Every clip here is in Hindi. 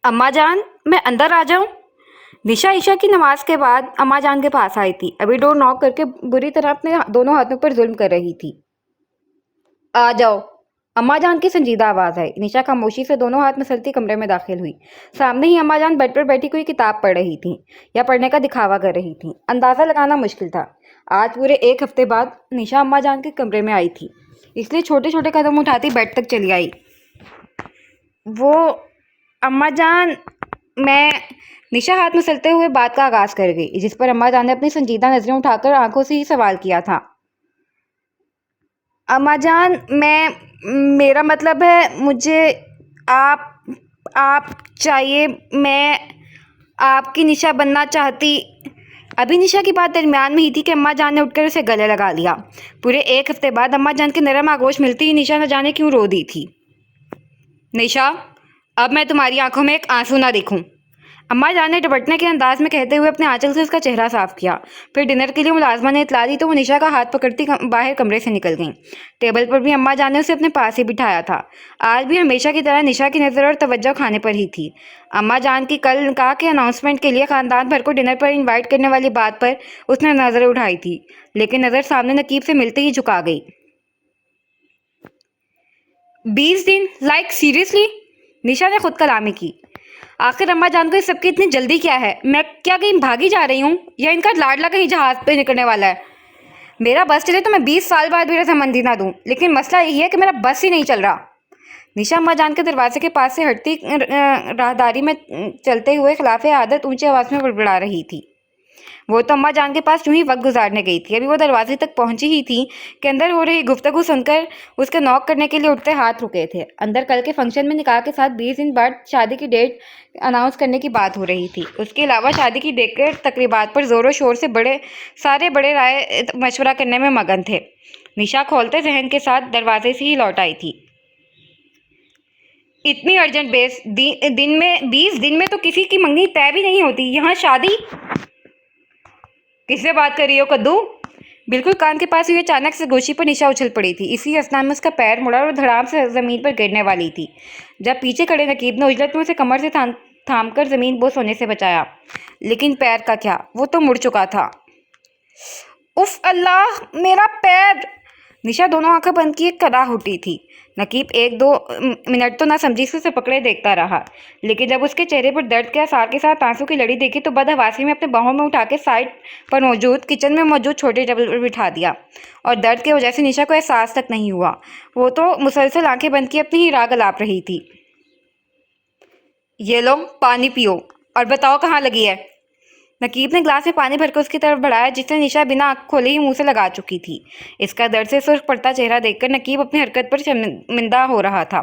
अम्मा जान, मैं अंदर आ जाऊं? निशा ईशा की नमाज के बाद अम्मा जान के पास आई थी। अभी डोर नॉक करके बुरी तरह अपने दोनों हाथों पर जुल्म कर रही थी। आ जाओ। अम्मा जान की संजीदा आवाज आई। निशा खामोशी से दोनों हाथ मसलती कमरे में दाखिल हुई। सामने ही अम्मा जान बेड पर बैठी कोई किताब पढ़ रही थी या पढ़ने का दिखावा कर रही थी। अंदाजा लगाना मुश्किल था। आज पूरे एक हफ्ते बाद निशा अम्मा जान के कमरे में आई थी, इसलिए छोटे छोटे कदम उठाती बेड तक चली आई। वो अम्मा जान, मैं निशा हाथ मसलते हुए बात का आगाज कर गई, जिस पर अम्मा जान ने अपनी संजीदा नजरें उठाकर आंखों से ही सवाल किया था। अम्मा जान, मेरा मतलब है, मुझे आप आप चाहिए। मैं आपकी निशा बनना चाहती। अभी निशा की बात दरमियान में ही थी कि अम्मा जान ने उठकर उसे गले लगा लिया। पूरे एक हफ्ते बाद अम्मा जान के नरम आगोश मिलती ही निशा न जाने क्यों रो दी थी। निशा, अब मैं तुम्हारी आंखों में एक आंसू ना देखूं। अम्मा जान ने दुपट्टे के अंदाज में कहते हुए अपने आंचल से उसका चेहरा साफ किया। फिर डिनर के लिए मुलाजमा ने इतला दी तो वो निशा का हाथ पकड़ती बाहर कमरे से निकल गई। टेबल पर भी अम्मा जान ने उसे अपने पास ही बिठाया था। आज भी हमेशा की तरह निशा की नज़र और तवज्जो खाने पर ही थी। अम्मा जान की कल कहा कि अनाउंसमेंट के लिए खानदान भर को डिनर पर इन्वाइट करने वाली बात पर उसने नज़र उठाई थी, लेकिन नज़र सामने नकीब से मिलते ही झुका गई। 20 दिन? Like seriously? निशा ने खुद कलामी की। आखिर अम्मा जान को इस सबकी इतनी जल्दी क्या है? मैं क्या कहीं भागी जा रही हूँ या इनका लाडला कहीं जहाज पे निकलने वाला है? मेरा बस चले तो मैं 20 साल बाद भी रजामंदी ना दूँ, लेकिन मसला यही है कि मेरा बस ही नहीं चल रहा। निशा अम्मा जान के दरवाजे के पास से हटती राहदारी में चलते हुए खिलाफे आदत ऊंची आवाज में बड़बड़ा रही थी। वो तो अम्मा जान के पास यूं ही वक्त गुजारने गई थी। अभी वो दरवाजे तक पहुंची ही थी कि अंदर हो रही गुफ्तगू सुनकर उसके नॉक करने के लिए उठते हाथ रुके थे। अंदर कल के फंक्शन में निकाह के साथ 20 दिन बाद शादी की डेट अनाउंस करने की बात हो रही थी। उसके अलावा शादी की डेट तकरीबात पर जोरों शोर से सारे बड़े राय मशवरा करने में मगन थे। निशा खोलते जहन के साथ दरवाजे से ही लौट आई थी। इतनी अर्जेंट बेस दिन में 20 दिन में तो किसी की मंगनी तय भी नहीं होती, यहाँ शादी? किससे बात कर रही हो कद्दू? बिल्कुल कान के पास हुई अचानक से गोशी पर निशा उछल पड़ी थी। इसी असना में उसका पैर मुड़ा और धड़ाम से जमीन पर गिरने वाली थी, जब पीछे खड़े नकीब ने उजलत में उसे कमर से थामकर जमीन बोस होने से बचाया। लेकिन पैर का क्या, वो तो मुड़ चुका था। उफ अल्लाह, मेरा पैर! निशा दोनों आंखें बंद किए कराह उठी थी। नकीब 1-2 मिनट तो ना समझी से उसे पकड़े देखता रहा, लेकिन जब उसके चेहरे पर दर्द के आसार के साथ आंसू की लड़ी देखी तो बदहवासी में अपने बाहों में उठा के साइड पर मौजूद किचन में मौजूद छोटे टेबल पर बिठा दिया। और दर्द के वजह से निशा को एहसास तक नहीं हुआ। वो तो मुसलसल आंखें बंद की अपनी ही राग अलाप रही थी। ये लो पानी पियो और बताओ कहाँ लगी है? नकीब ने ग्लास में पानी भरकर उसकी तरफ बढ़ाया, जिसने निशा बिना आँख खोले ही मुंह से लगा चुकी थी। इसका दर्द से सुर्ख पड़ता चेहरा देखकर नकीब अपनी हरकत पर शर्मिंदा हो रहा था,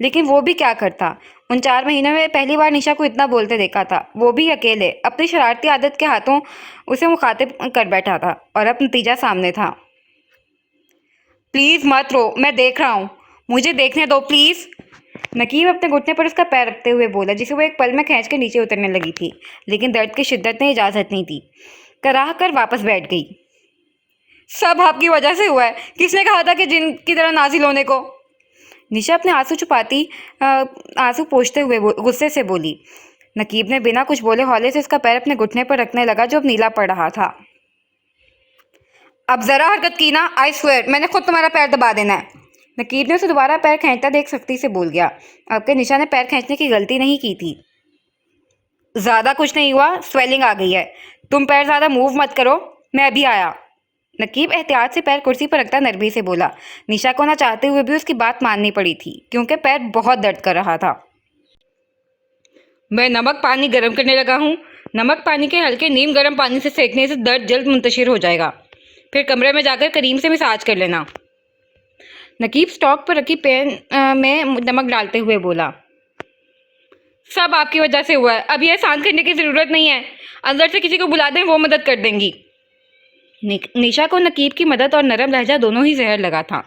लेकिन वो भी क्या करता। उन 4 महीनों में पहली बार निशा को इतना बोलते देखा था, वो भी अकेले। अपनी शरारती आदत के हाथों उसे मुखातिब कर बैठा था और अब नतीजा सामने था। प्लीज़ मत रो, मैं देख रहा हूँ, मुझे देखने दो प्लीज़। नकीब अपने घुटने पर उसका पैर रखते हुए बोला, जिसे वो एक पल में खींच के नीचे उतरने लगी थी, लेकिन दर्द की शिद्दत ने इजाज़त नहीं दी। कराह कर वापस बैठ गई। सब आपकी वजह से हुआ है। किसने कहा था कि जिन की तरह नाजिल होने को? निशा अपने आंसू छुपाती आंसू पोंछते हुए गुस्से से बोली। नकीब ने बिना कुछ बोले हौले से उसका पैर अपने घुटने पर रखने लगा, जो अब नीला पड़ रहा था। अब जरा हरकत की ना, आई स्वेयर मैंने खुद तुम्हारा पैर दबा देना है। नकीब ने उसे दोबारा पैर खींचता देख सख्ती से बोल गया। अब के निशा ने पैर खींचने की गलती नहीं की थी। ज़्यादा कुछ नहीं हुआ, स्वेलिंग आ गई है। तुम पैर ज़्यादा मूव मत करो, मैं अभी आया। नकीब एहतियात से पैर कुर्सी पर रखता नरमी से बोला। निशा को ना चाहते हुए भी उसकी बात माननी पड़ी थी, क्योंकि पैर बहुत दर्द कर रहा था। मैं नमक पानी गर्म करने लगा हूँ। नमक पानी के हल्के नीम गर्म पानी से सेकने से दर्द जल्द मुंतशिर हो जाएगा। फिर कमरे में जाकर करीम से मसाज कर लेना। नकीब स्टॉक पर रखी पैन में नमक डालते हुए बोला। सब आपकी वजह से हुआ है, अब ये एहसान करने की ज़रूरत नहीं है। अंदर से किसी को बुला दें, वो मदद कर देंगी। निशा को नकीब की मदद और नरम लहजा दोनों ही जहर लगा था।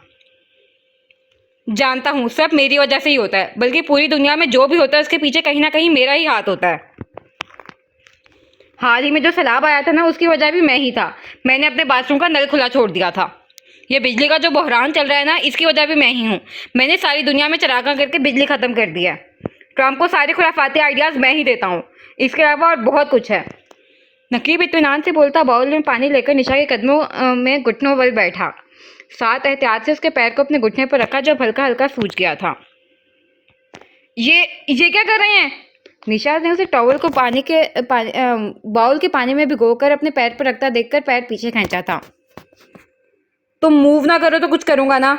जानता हूँ सब मेरी वजह से ही होता है, बल्कि पूरी दुनिया में जो भी होता है उसके पीछे कहीं ना कहीं मेरा ही हाथ होता है। हाल ही में जो सैलाब आया था ना, उसकी वजह भी मैं ही था। मैंने अपने बाथरूम का नल खुला छोड़ दिया था। ये बिजली का जो बहरान चल रहा है ना, इसकी वजह भी मैं ही हूँ। मैंने सारी दुनिया में चरागा करके बिजली ख़त्म कर दिया है। ट्रम्प को सारे खुराफाती आइडियाज़ मैं ही देता हूँ, इसके अलावा और बहुत कुछ है। नकीब इत्मीनान से बोलता बाउल में पानी लेकर निशा के कदमों में घुटनों बल बैठा। साथ एहतियात से उसके पैर को अपने घुटने पर रखा जो हल्का हल्का सूज गया था। ये क्या कर रहे हैं? निशा ने उसे टॉवल को बाउल के पानी में भिगोकर अपने पैर पर रखता देखकर पैर पीछे खींचा था। तुम मूव ना करो तो कुछ करूँगा ना,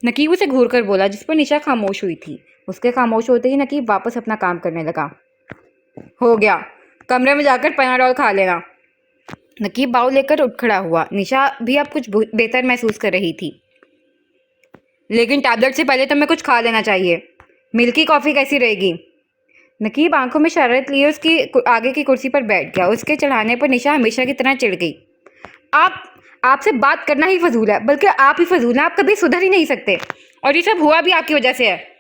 नकीब उसे घूर कर बोला, जिस पर निशा खामोश हुई थी। उसके खामोश होते ही नकीब वापस अपना काम करने लगा। हो गया, कमरे में जाकर पैनाडोल खा लेना। नकीब बाउल लेकर उठ खड़ा हुआ। निशा भी अब कुछ बेहतर महसूस कर रही थी, लेकिन टैबलेट से पहले तुम्हें कुछ खा लेना चाहिए। मिल्की कॉफ़ी कैसी रहेगी? नकीब आंखों में शरारत लिए उसकी आगे की कुर्सी पर बैठ गया। उसके चढ़ाने पर निशा हमेशा की तरह चिढ़ गई। आपसे बात करना ही फजूल है, बल्कि आप ही फजूल हैं, आप कभी सुधर ही नहीं सकते, और ये सब हुआ भी आपकी वजह से है।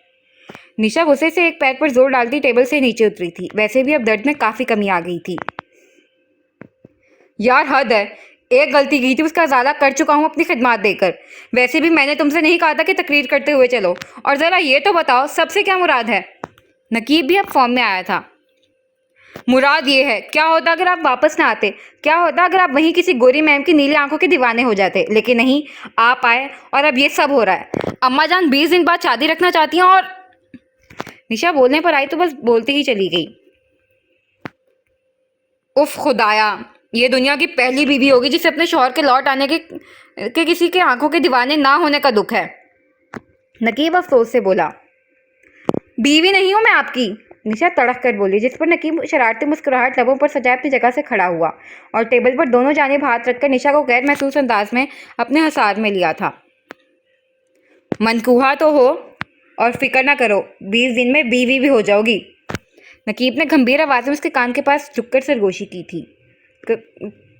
निशा गुस्से से एक पैर पर जोर डालती टेबल से नीचे उतरी थी। वैसे भी अब दर्द में काफ़ी कमी आ गई थी। यार हद है, एक गलती की थी, उसका ज़्यादा कर चुका हूँ अपनी खिदमत देकर। वैसे भी मैंने तुमसे नहीं कहा था कि तकरीर करते हुए चलो, और ज़रा ये तो बताओ सबसे क्या मुराद है? नकीब भी अब फॉर्म में आया था। मुराद ये है, क्या होता अगर आप वापस ना आते? क्या होता अगर आप वहीं किसी गोरी मैम की नीली आंखों के दीवाने हो जाते? लेकिन नहीं, आप आए और अब ये सब हो रहा है। अम्मा जान 20 दिन बाद शादी रखना चाहती हैं और निशा बोलने पर आई तो बस बोलती ही चली गई। उफ खुदाया, ये दुनिया की पहली बीवी होगी जिसे अपने शौहर के लौट आने के किसी के आंखों के दीवाने ना होने का दुख है। नकीब अफसोस से बोला। बीवी नहीं हूं मैं आपकी, निशा तड़क कर बोली, जिस पर नकीब शरारती मुस्कुराहट लबों पर सजाए अपनी जगह से खड़ा हुआ और टेबल पर दोनों जानिब हाथ रखकर निशा को गैर महसूस अंदाज में अपने हसार में लिया था। मनकूहा तो हो और फिक्र ना करो, 20 दिन में बीवी भी हो जाओगी। नकीब ने गंभीर आवाज़ में उसके कान के पास झुककर सरगोशी की थी।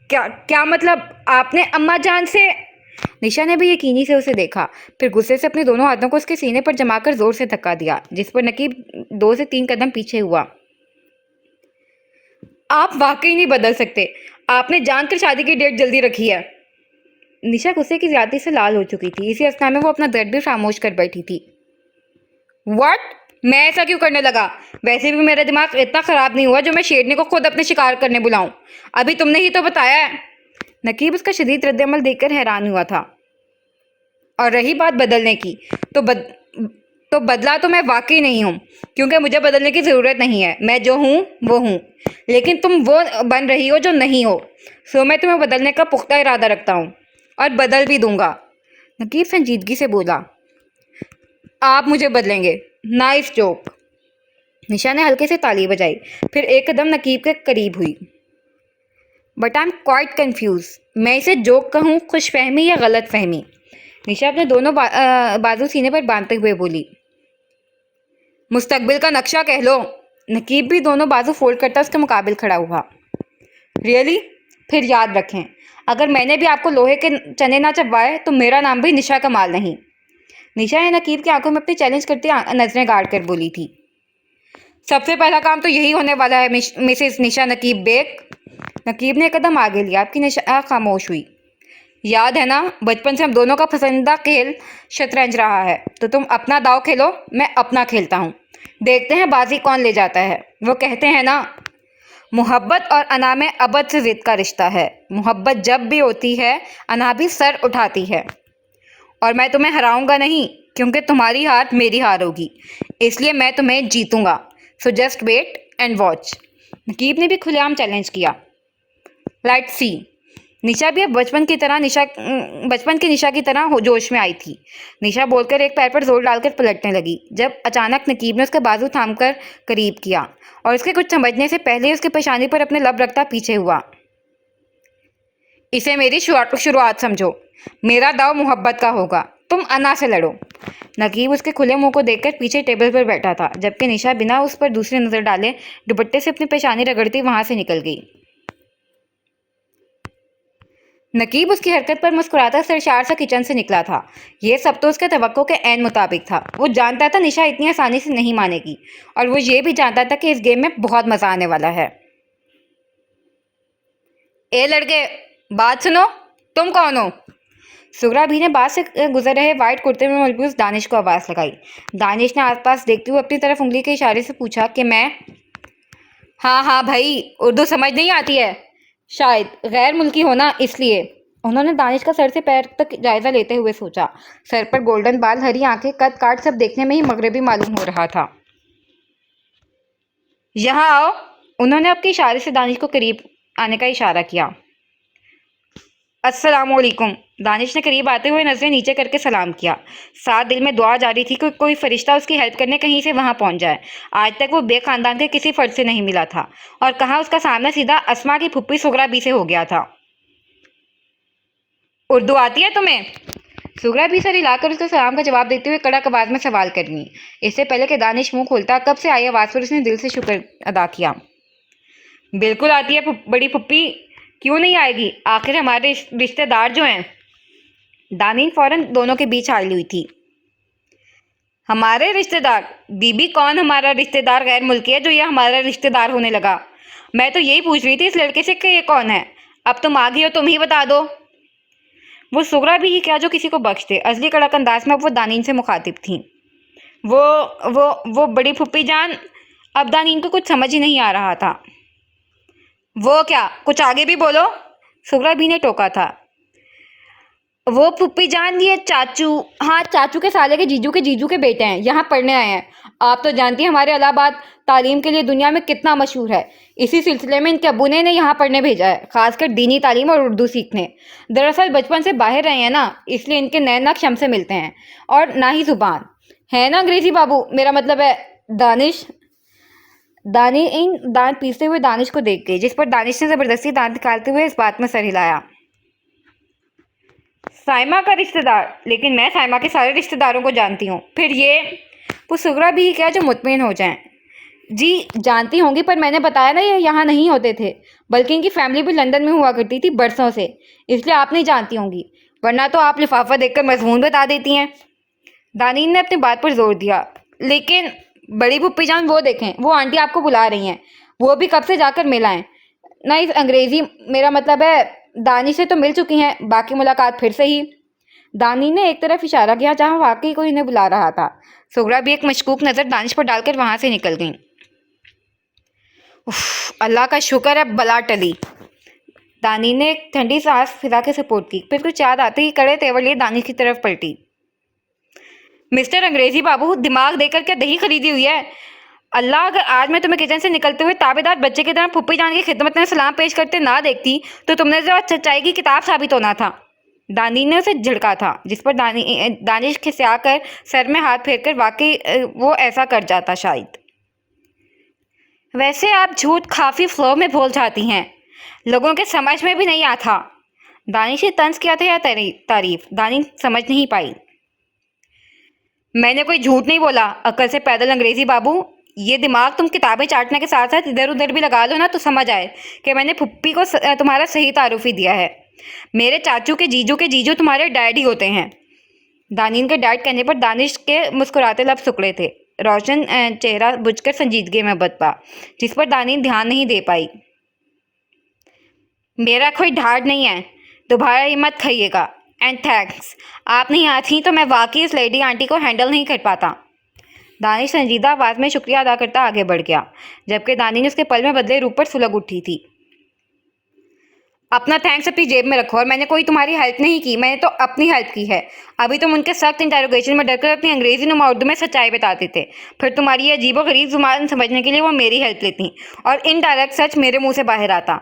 क्या मतलब? आपने अम्मा जान से? निशा ने भी यकीनी से उसे देखा, फिर गुस्से से अपने दोनों हाथों को उसके सीने पर जमाकर जोर से धक्का दिया, जिस पर नकीब 2 से 3 कदम पीछे हुआ। आप वाकई नहीं बदल सकते, आपने जानकर शादी की डेट जल्दी रखी है। निशा गुस्से की ज्यादती से लाल हो चुकी थी। इसी अवस्था में वो अपना दर्द भी खामोश कर बैठी थी। व्हाट? मैं ऐसा क्यों करने लगा? वैसे भी मेरा दिमाग इतना खराब नहीं हुआ जो मैं शेरनी को खुद अपने शिकार करने बुलाऊं। अभी तुमने ही तो बताया है। नकीब उसका शदीद रद्द-ए-अमल देखकर हैरान हुआ था। और रही बात बदलने की, तो बदला तो मैं वाकई नहीं हूँ, क्योंकि मुझे बदलने की ज़रूरत नहीं है। मैं जो हूँ वो हूँ, लेकिन तुम वो बन रही हो जो नहीं हो। सो मैं तुम्हें बदलने का पुख्ता इरादा रखता हूँ और बदल भी दूंगा। नकीब संजीदगी से बोला। आप मुझे बदलेंगे? Nice joke. निशा ने हल्के से ताली बजाई, फिर एक कदम नकीब के करीब हुई। But I am quite confuse. मैं इसे जोक कहूँ, खुशफहमी या गलत फहमी? निशा अपने दोनों बाजू सीने पर बांधते हुए बोली। मुस्तकबिल का नक्शा कह लो। नकीब भी दोनों बाजू फोल्ड करता उसके मुकाबिल खड़ा हुआ। रियली? फिर याद रखें, अगर मैंने भी आपको लोहे के चने ना चबवाए तो मेरा नाम भी निशा कमाल नहीं। निशा ने नकीब की आंखों में अपनी चैलेंज करती नजरें गाड़ कर बोली थी। सबसे पहला काम तो यही होने वाला है मिसेस निशा नकीब बेग। नकीब ने कदम आगे लिया। आपकी निशा खामोश हुई। याद है ना, बचपन से हम दोनों का पसंदीदा खेल शतरंज रहा है। तो तुम अपना दाव खेलो, मैं अपना खेलता हूँ। देखते हैं बाजी कौन ले जाता है। वो कहते हैं ना, मोहब्बत और अना में अबद से जिद का रिश्ता है। मोहब्बत जब भी होती है, अना भी सर उठाती है। और मैं तुम्हें हराऊंगा नहीं, क्योंकि तुम्हारी हार मेरी हार होगी, इसलिए मैं तुम्हें जीतूंगा। So just wait and watch. Naqeeb ने भी खुलेआम चैलेंज किया। Let's see. निशा भी अब बचपन की निशा की तरह जोश में आई थी। निशा बोलकर एक पैर पर जोर डालकर पलटने लगी, जब अचानक नकीब ने उसका बाजू थामकर करीब किया और उसके कुछ समझने से पहले उसके पेशानी पर अपने लब रखता पीछे हुआ। इसे मेरी शुरुआत समझो। मेरा दाव मोहब्बत का होगा, तुम अना से लड़ो। नकीब उसके खुले मुंह को देखकर पीछे टेबल पर बैठा था, जबकि निशा बिना उस पर दूसरी नजर डाले दुपट्टे से अपनी पेशानी रगड़ती वहां से निकल गई। नकीब उसकी हरकत पर मुस्कुराता सरशार सा किचन से निकला था। ये सब तो उसके तवक्को के ऐन मुताबिक था। वो जानता था निशा इतनी आसानी से नहीं मानेगी, और वो ये भी जानता था कि इस गेम में बहुत मजा आने वाला है। ए लड़के, बात सुनो। तुम कौन हो? सुगरा भी ने बात से गुजर रहे वाइट कुर्ते में मलबूस दानिश को आवाज़ लगाई। दानिश ने आसपास देखते हुए अपनी तरफ उंगली के इशारे से पूछा कि मैं। हाँ हाँ भाई, उर्दू समझ नहीं आती है शायद, गैर मुल्की होना इसलिए। उन्होंने दानिश का सर से पैर तक जायजा लेते हुए सोचा। सर पर गोल्डन बाल, हरी आंखें, कद काट सब देखने में ही मगरबी मालूम हो रहा था। यहाँ आओ। उन्होंने अपने इशारे से दानिश को करीब आने का इशारा किया। अस्सलामुअलैकुम। दानिश ने करीब आते हुए नजरें नीचे करके सलाम किया। साथ दिल में दुआ जारी थी कि कोई फरिश्ता उसकी हेल्प करने कहीं से वहां पहुंच जाए। आज तक वो बेखानदान के किसी फर्द से नहीं मिला था और कहाँ उसका सामना सीधा अस्मा की फुप्पी सुगरा बी से हो गया था। उर्दू आती है तुम्हें? सुगरा भी सर हिलाकर उसके सलाम का जवाब देते हुए कड़क आवाज में सवाल करनी। इससे पहले कि दानिश मुंह खोलता, कब से आई आवाज़ पर उसने दिल से शुक्र अदा किया। बिल्कुल आती है बड़ी फुप्पी, क्यों नहीं आएगी, आखिर हमारे रिश्तेदार जो हैं। दानिश फौरन दोनों के बीच हार हुई थी। हमारे रिश्तेदार? बीबी कौन हमारा रिश्तेदार गैर मुल्की है जो ये हमारा रिश्तेदार होने लगा? मैं तो यही पूछ रही थी इस लड़के से कि ये कौन है। अब तुम आ गई हो, तुम ही बता दो। वो सुगरा भी ही क्या जो किसी को बख्श दे। असली कड़क अंदाज में वो दानीन से मुखातिब थी। वो बड़ी फुप्पी जान। अब दानीन को कुछ समझ ही नहीं आ रहा था। वो क्या, कुछ आगे भी बोलो, सुगरा भी ने टोका था। वो फुप्पी जान, ये चाचू। हाँ, चाचू के साले के जीजू के बेटे हैं, यहाँ पढ़ने आए हैं। आप तो जानती हैं हमारे इलाहाबाद तालीम के लिए दुनिया में कितना मशहूर है। इसी सिलसिले में इनके अब्बू ने इन्हें यहाँ पढ़ने भेजा है, खासकर दीनी तालीम और उर्दू सीखने। दरअसल बचपन से बाहर रहे हैं ना, इसलिए इनके नए नक्श हमसे मिलते हैं और ना ही जुबान है ना अंग्रेजी बाबू, मेरा मतलब है दानिश। दांत पीसते हुए दानिश को देख गई, जिस पर दानिश ने जबरदस्ती दांत निकालते हुए इस बात में सर हिलाया। साइमा का रिश्तेदार? लेकिन मैं साइमा के सारे रिश्तेदारों को जानती हूँ। फिर ये वो सुगरा भी क्या जो मुतमिन हो जाएं। जी जानती होंगी, पर मैंने बताया ना ये यहाँ नहीं होते थे, बल्कि इनकी फैमिली भी लंदन में हुआ करती थी बरसों से, इसलिए आप नहीं जानती होंगी, वरना तो आप लिफाफा देखकर मजमून बता देती हैं। दानीन ने अपनी बात पर जोर दिया। लेकिन बड़ी भुप्पी जान, वो देखें, वो आंटी आपको बुला रही हैं। वो भी कब से जाकर मिल आएं। ना इस अंग्रेजी, मेरा मतलब है दानिश से तो मिल चुकी हैं, बाकी मुलाकात फिर से ही। दानी ने एक तरफ इशारा किया जहां वाकई कोई इन्हें बुला रहा था। सुगरा भी एक मशकूक नज़र दानिश पर डालकर वहां से निकल गई। अल्लाह का शुक्र है बला टली। दानी ने एक ठंडी सांस फिजा के सपोर्ट की, फिर कुछ याद आते ही कड़े तेवर लिए दानिश की तरफ पलटी। मिस्टर अंग्रेजी बाबू, दिमाग देकर क्या दही खरीदी हुई है? अल्लाह, अगर आज मैं तुम्हें किचन से निकलते हुए ताबेदार बच्चे की तरह फुप्पी जान की खिदमत में सलाम पेश करते ना देखती तो तुमने जो सच्चाई की किताब साबित होना था। दानी ने उसे झिड़का था, जिस पर दानिश खिसिया कर सर में हाथ फेरकर वाकई वो ऐसा कर जाता शायद। वैसे आप झूठ काफ़ी फ्लो में बोल जाती हैं, लोगों के समझ में भी नहीं आता। दानिश ने तंज किया था या तारीफ, दानिश समझ नहीं पाई। मैंने कोई झूठ नहीं बोला, अकल से पैदल अंग्रेजी बाबू। ये दिमाग तुम किताबें चाटने के साथ साथ इधर उधर भी लगा लो ना, तो समझ आए कि मैंने फुप्पी को तुम्हारा सही तारुफ ही दिया है। मेरे चाचू के जीजू तुम्हारे डैड ही होते हैं। दानीन के डैड कहने पर दानिश के मुस्कुराते लब सुकड़े थे, रोशन चेहरा बुझकर संजीदगी में बदपा, जिस पर दानीन ध्यान नहीं दे पाई। मेरा कोई ढाढ़ नहीं है, दोबारा ये मत खाइएगा। एंड थैंक्स, आप नहीं आती तो मैं वाकई इस लेडी आंटी को हैंडल नहीं कर पाता। दानिश संजीदा आवाज़ में शुक्रिया अदा करता आगे बढ़ गया, जबकि दानी ने उसके पल में बदले रूप पर सुलग उठी थी। अपना थैंक्स अपनी जेब में रखो, और मैंने कोई तुम्हारी हेल्प नहीं की, मैंने तो अपनी हेल्प की है। अभी तुम उनके सख्त इंटेरोगेशन में डरकर अपनी अंग्रेजी नुमा उर्दू में सच्चाई बताते थे, फिर तुम्हारी ये अजीब व गरीब जुबान समझने के लिए वो मेरी हेल्प लेती और इनडायरेक्ट सच मेरे मुँह से बाहर आता